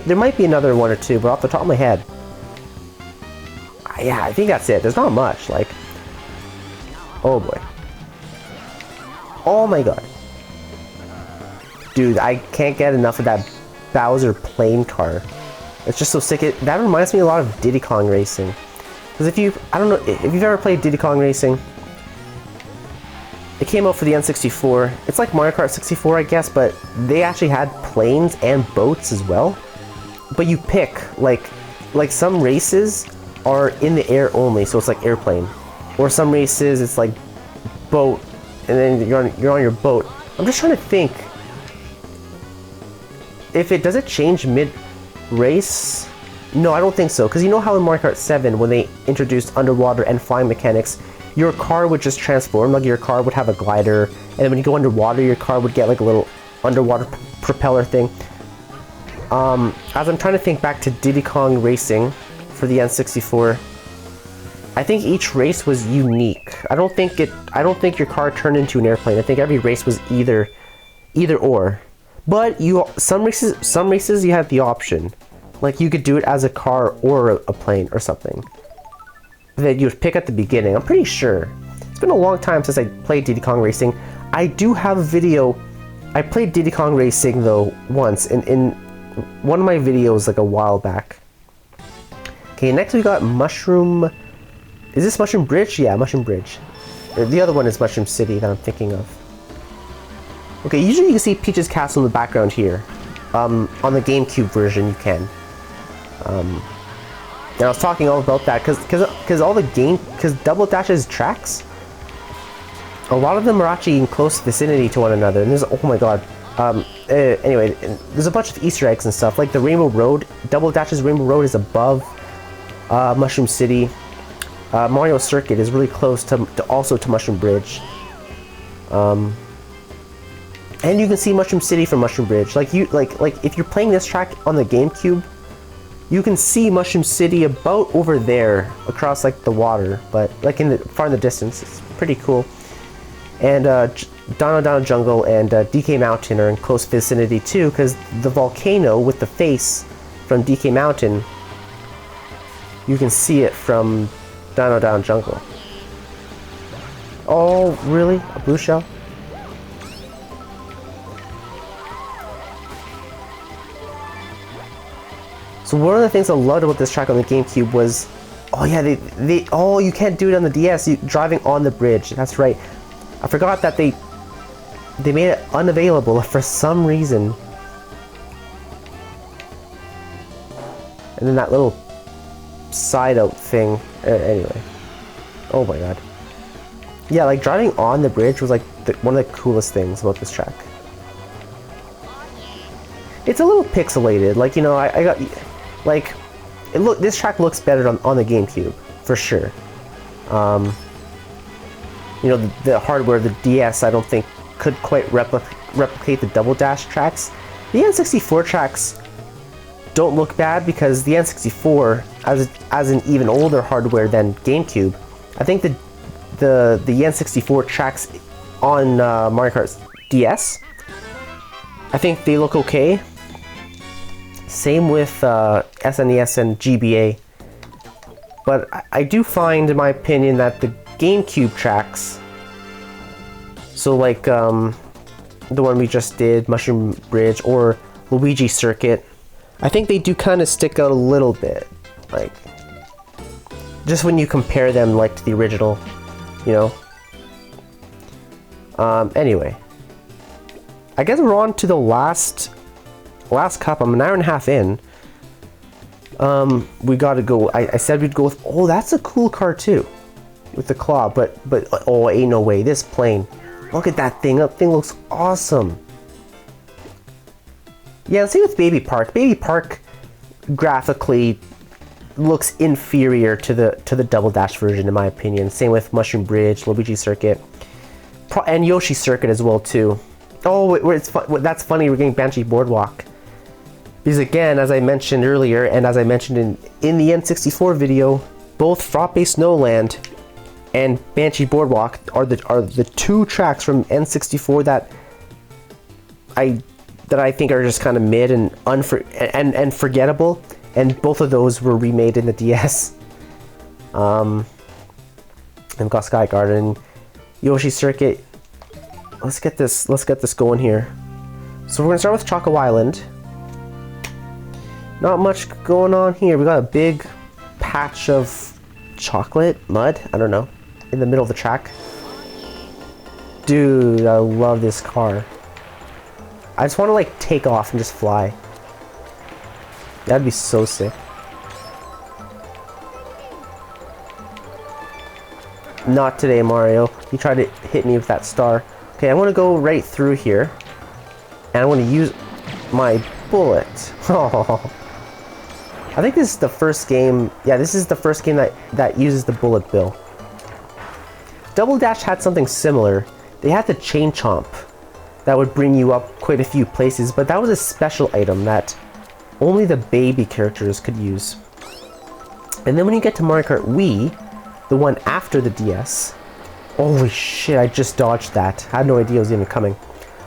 there might be another one or two, but off the top of my head, yeah, I think that's it. There's not much. Like, oh boy, oh my god, dude, I can't get enough of that Bowser plane car. It's just so sick. That reminds me a lot of Diddy Kong Racing. Because I don't know if you've ever played Diddy Kong Racing. It came out for the N64. It's like Mario Kart 64, I guess, but they actually had planes and boats as well. But you pick, like some races are in the air only, so it's like airplane. Or some races, it's like boat, and then you're on your boat. I'm just trying to think. Does it change mid-race? No, I don't think so, because you know how in Mario Kart 7, when they introduced underwater and flying mechanics, your car would just transform. Like your car would have a glider, and then when you go underwater, your car would get like a little underwater propeller thing. As I'm trying to think back to Diddy Kong Racing for the N64, I think each race was unique. I don't think your car turned into an airplane. I think every race was either or. But some races you had the option. Like you could do it as a car or a plane or something that you would pick at the beginning. I'm pretty sure. It's been a long time since I played Diddy Kong Racing. I do have a video. I played Diddy Kong Racing though once in one of my videos like a while back. Okay, next we got Mushroom. Is this Mushroom Bridge? Yeah, Mushroom Bridge. The other one is Mushroom City that I'm thinking of. Okay, usually you can see Peach's castle in the background here. On the GameCube version, you can. And I was talking all about that because Double Dash's tracks, a lot of them are actually in close vicinity to one another. And there's, oh my god. Anyway, there's a bunch of Easter eggs and stuff. Like the Rainbow Road, Double Dash's Rainbow Road is above Mushroom City. Mario Circuit is really close to Mushroom Bridge. And you can see Mushroom City from Mushroom Bridge. Like if you're playing this track on the GameCube, you can see Mushroom City about over there across like the water, but like far in the distance. It's pretty cool. And Dino Jungle and DK Mountain are in close vicinity too, because the volcano with the face from DK Mountain, you can see it from Dino Jungle. Oh, really? A blue shell? So one of the things I loved about this track on the GameCube was Oh yeah, oh, you can't do it on the DS. Driving on the bridge. That's right. I forgot that they made it unavailable for some reason. And then that little side out thing. Anyway. Oh my god. Yeah, like driving on the bridge was like one of the coolest things about this track. It's a little pixelated. Like, you know, I got like this track looks better on the GameCube for sure. You know, the hardware, the DS, I don't think could quite replicate the Double Dash tracks. The N64 tracks don't look bad because the N64, as an even older hardware than GameCube, I think the N64 tracks on Mario Kart DS, I think they look okay. Same with SNES and GBA. But I do find, in my opinion, that the GameCube tracks, so like the one we just did, Mushroom Bridge or Luigi Circuit, I think they do kind of stick out a little bit. Like, just when you compare them like to the original, you know. Anyway, I guess we're on to the last cup. I'm an hour and a half in. We gotta go. I said we'd go with. Oh, that's a cool car too, with the claw. But oh, ain't no way. This plane. Look at that thing. That thing looks awesome. Yeah, let's see with Baby Park. Baby Park graphically looks inferior to the Double Dash version, in my opinion. Same with Mushroom Bridge, Luigi Circuit, and Yoshi Circuit as well too. Oh, that's funny. We're getting Banshee Boardwalk. Because again, as I mentioned earlier, and as I mentioned in the N64 video, both Frappe Snowland and Banshee Boardwalk are the two tracks from N64 that I think are just kind of mid and and forgettable, and both of those were remade in the DS. And we've got Sky Garden, Yoshi Circuit. Let's get this going here. So we're gonna start with Choco Island. Not much going on here. We got a big patch of chocolate, mud, I don't know, in the middle of the track. Dude, I love this car. I just want to like take off and just fly. That'd be so sick. Not today, Mario. You tried to hit me with that star. Okay, I want to go right through here. And I want to use my bullet. Oh. I think this is the first game. Yeah, this is the first game that uses the bullet bill. Double Dash had something similar. They had the chain chomp that would bring you up quite a few places, but that was a special item that only the baby characters could use. And then when you get to Mario Kart Wii, the one after the DS, holy shit, I just dodged that. I had no idea it was even coming.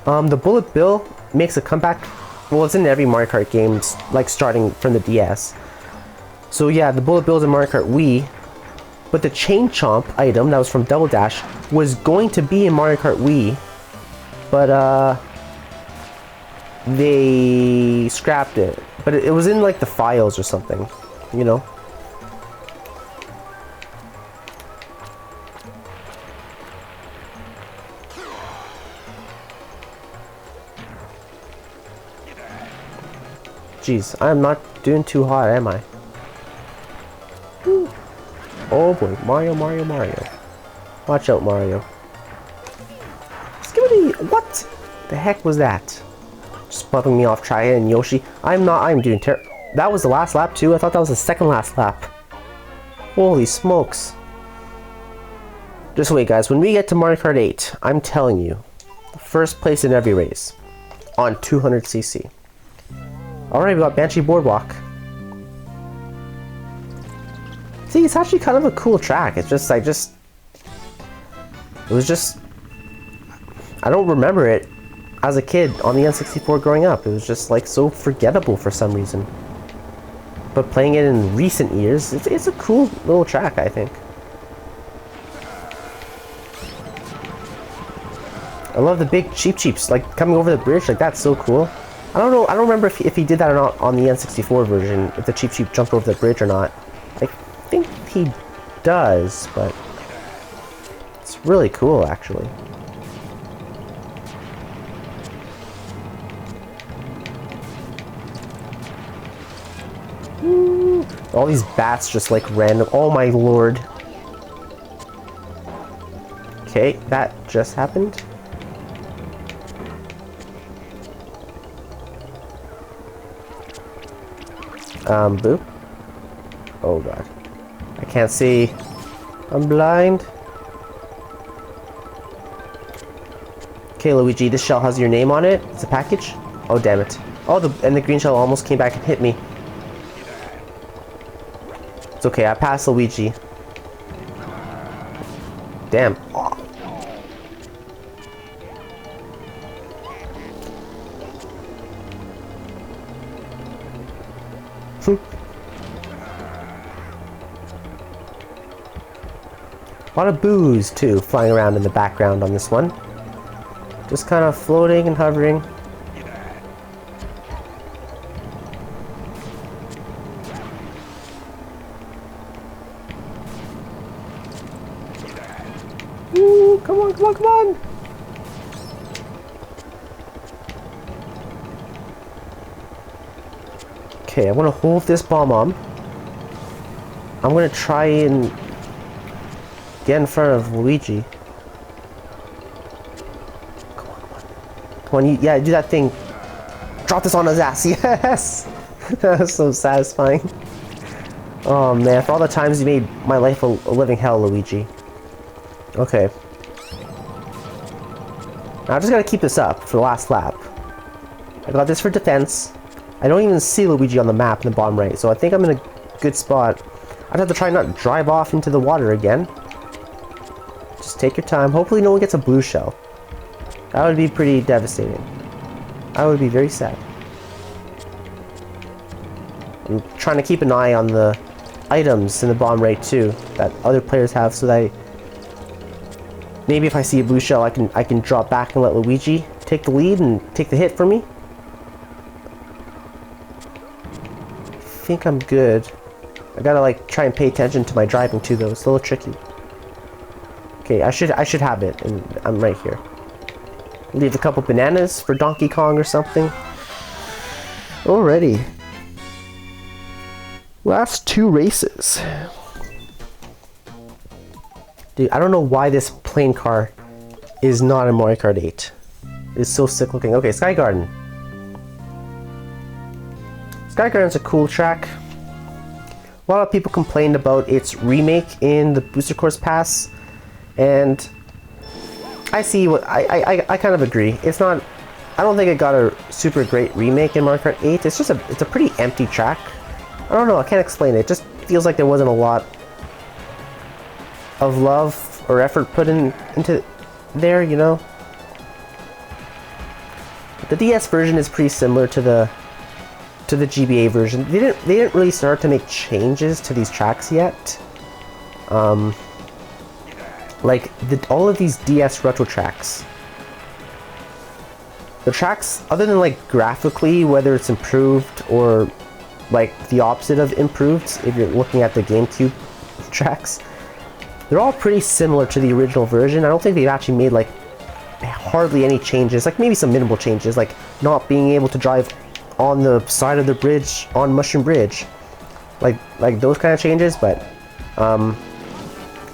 The bullet bill makes a comeback. Well, it's in every Mario Kart game, like starting from the DS. So yeah, the bullet bills in Mario Kart Wii, but the chain chomp item that was from Double Dash was going to be in Mario Kart Wii, but they scrapped it. But it was in like the files or something, you know. Jeez, I'm not doing too hot, am I? Woo. Oh boy, Mario. Watch out, Mario. Skibbity! What the heck was that? Just bumping me off Chaya and Yoshi. I'm doing terrible. That was the last lap too? I thought that was the second last lap. Holy smokes. Just wait, guys. When we get to Mario Kart 8, I'm telling you, first place in every race on 200cc. Alright, we got Banshee Boardwalk. See, it's actually kind of a cool track. It's just, it was just, I don't remember it as a kid on the N64 growing up. It was just like so forgettable for some reason. But playing it in recent years, it's a cool little track, I think. I love the big cheeps, like coming over the bridge, like that's so cool. I don't know. I don't remember if he did that or not on the N64 version. If the Cheep jumped over the bridge or not. I think he does, but it's really cool, actually. Woo. All these bats just like random. Oh my lord. Okay, that just happened. Boop. Oh god. I can't see. I'm blind. Okay, Luigi, this shell has your name on it. It's a package. Oh, damn it. Oh, and the green shell almost came back and hit me. It's okay, I passed Luigi. Damn. Oh. A lot of boos, too, flying around in the background on this one. Just kind of floating and hovering. Ooh, come on, come on, come on! Okay, I want to hold this bomb on. I'm going to try and get in front of Luigi. Come on, come on. Come on, yeah, do that thing. Drop this on his ass, yes! That was so satisfying. Oh man, for all the times you made my life a living hell, Luigi. Okay. Now I just gotta keep this up for the last lap. I got this for defense. I don't even see Luigi on the map in the bottom right, so I think I'm in a good spot. I'd have to try not to drive off into the water again. Just take your time. Hopefully no one gets a blue shell. That would be pretty devastating. I would be very sad. I'm trying to keep an eye on the items in the bottom right too that other players have, so that maybe if I see a blue shell I can drop back and let Luigi take the lead and take the hit for me. I think I'm good. I gotta like try and pay attention to my driving too though. It's a little tricky. Okay, I should have it, and I'm right here. Leave a couple bananas for Donkey Kong or something. Alrighty. Last two races. Dude, I don't know why this plane car is not in Mario Kart 8. It's so sick looking. Okay, Sky Garden. Sky Garden's a cool track. A lot of people complained about its remake in the Booster Course Pass, and I see what I kind of agree. It's not. I don't think it got a super great remake in Mario Kart 8. It's just it's a pretty empty track. I don't know. I can't explain it. It just feels like there wasn't a lot of love or effort put into there. You know. The DS version is pretty similar to the GBA version. They didn't really start to make changes to these tracks yet. Like all of these DS retro tracks. The tracks, other than like graphically, whether it's improved or like the opposite of improved, if you're looking at the GameCube tracks, they're all pretty similar to the original version. I don't think they've actually made like hardly any changes, like maybe some minimal changes, like not being able to drive on the side of the bridge on Mushroom Bridge, like those kind of changes. But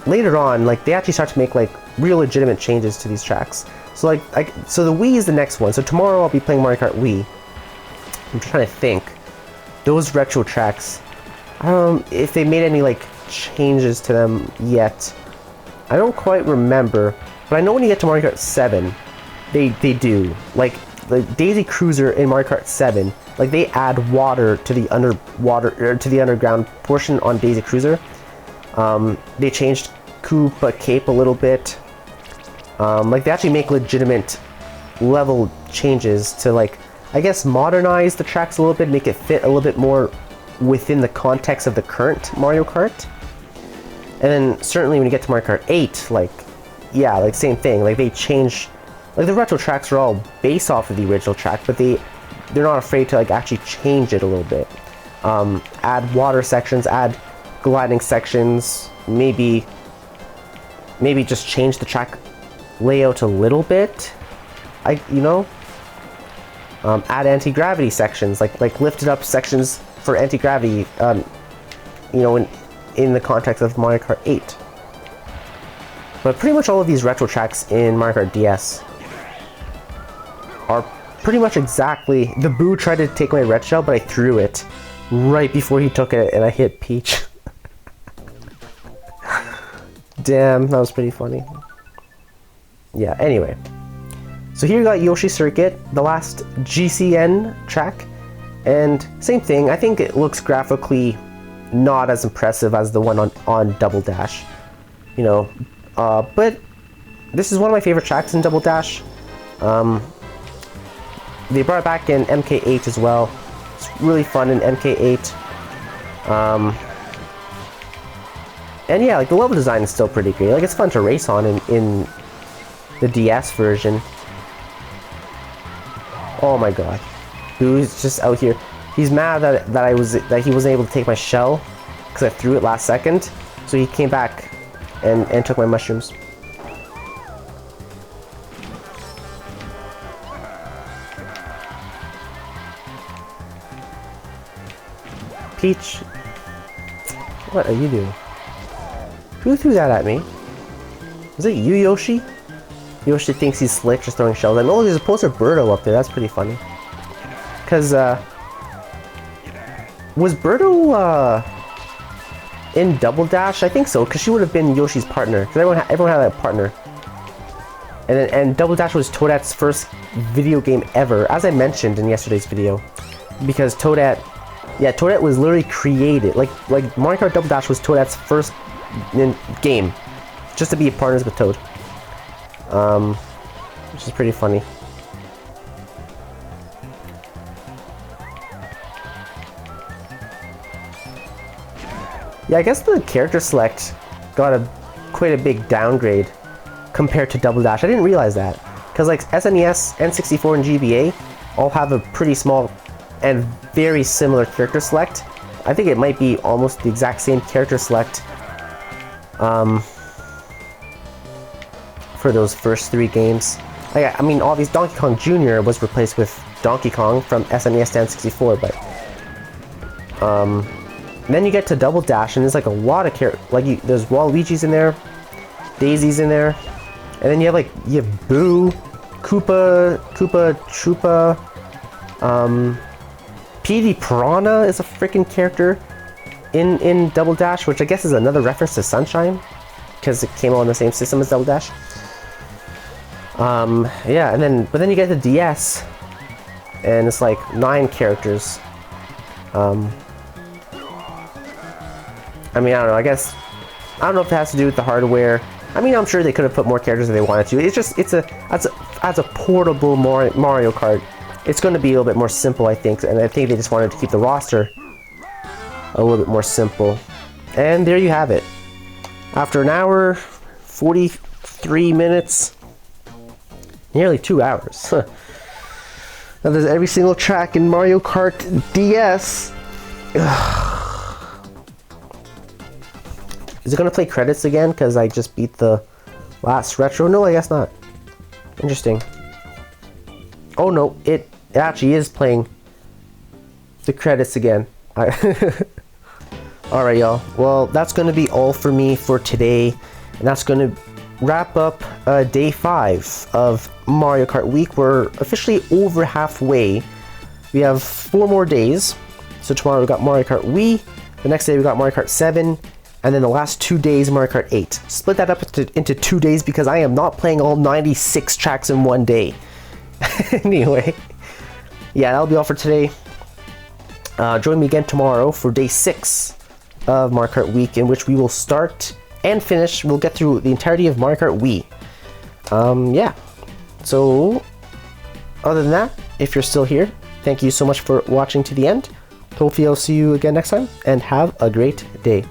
later on, like they actually start to make like real legitimate changes to these tracks. So so the Wii is the next one. So tomorrow I'll be playing Mario Kart Wii. I'm trying to think. Those retro tracks, I don't know if they made any like changes to them yet. I don't quite remember, but I know when you get to Mario Kart 7, they do. Like Daisy Cruiser in Mario Kart 7, like they add water to the underground portion on Daisy Cruiser. They changed Koopa Cape a little bit. Like they actually make legitimate level changes to, like, I guess, modernize the tracks a little bit, make it fit a little bit more within the context of the current Mario Kart. And then certainly when you get to Mario Kart 8, like, yeah, like same thing. Like they change, like the retro tracks are all based off of the original track, but they're not afraid to like actually change it a little bit. Add water sections, add gliding sections, maybe just change the track layout a little bit. Add anti-gravity sections, like lifted up sections for anti-gravity, in the context of Mario Kart 8. But pretty much all of these retro tracks in Mario Kart DS are pretty much exactly... The Boo tried to take my red shell, but I threw it right before he took it, and I hit Peach. Damn, that was pretty funny. Yeah, anyway. So here you got Yoshi Circuit, the last GCN track, and same thing. I think it looks graphically not as impressive as the one on Double Dash, but this is one of my favorite tracks in Double Dash. They brought it back in MK8 as well. It's really fun in MK8. And yeah, like the level design is still pretty great. Like it's fun to race on in the DS version. Oh my god. Boo's just out here. He's mad that he wasn't able to take my shell because I threw it last second. So he came back and took my mushrooms. Peach, what are you doing? Who threw that at me? Was it you, Yoshi? Yoshi thinks he's slick, just throwing shells at me. Oh, there's a poster of Birdo up there. That's pretty funny. Cause was Birdo in Double Dash? I think so, cause she would have been Yoshi's partner. Cause everyone had a partner. And Double Dash was Toadette's first video game ever, as I mentioned in yesterday's video. Because Toadette was literally created, like Mario Kart Double Dash was Toadette's first game, just to be partners with Toad. Which is pretty funny. Yeah, I guess the character select got quite a big downgrade compared to Double Dash. I didn't realize that, because like SNES, N64, and GBA all have a pretty small and very similar character select. I think it might be almost the exact same character select for those first 3 games. I mean, obviously Donkey Kong Jr. was replaced with Donkey Kong from SNES to N64, but then you get to Double Dash and there's like a lot of characters. There's Waluigi's in there, Daisy's in there, and then you have Boo, Koopa Troopa, PD Piranha is a freaking character in Double Dash, which I guess is another reference to Sunshine, because it came out on the same system as Double Dash. Yeah, but then you get the DS, and it's like 9 characters. I mean, I don't know. I don't know if it has to do with the hardware. I mean, I'm sure they could have put more characters if they wanted to. It's just as a portable Mario Kart, it's going to be a little bit more simple, I think, and I think they just wanted to keep the roster a little bit more simple. And there you have it. After an hour, 43 minutes, nearly 2 hours. Now there's every single track in Mario Kart DS. Is it going to play credits again because I just beat the last retro? No, I guess not. Interesting. Oh no, it actually is playing the credits again. Alright y'all, well that's going to be all for me for today, and that's going to wrap up day 5 of Mario Kart week. We're officially over halfway. We have 4 more days. So tomorrow we got Mario Kart Wii, the next day we got Mario Kart 7, and then the last 2 days Mario Kart 8. Split that up into 2 days because I am not playing all 96 tracks in one day. Anyway, yeah, that'll be all for today. Join me again tomorrow for day 6 of Mario Kart week, in which we will start and finish. We'll get through the entirety of Mario Kart Wii. Yeah. So, other than that, if you're still here, thank you so much for watching to the end. Hopefully I'll see you again next time, and have a great day.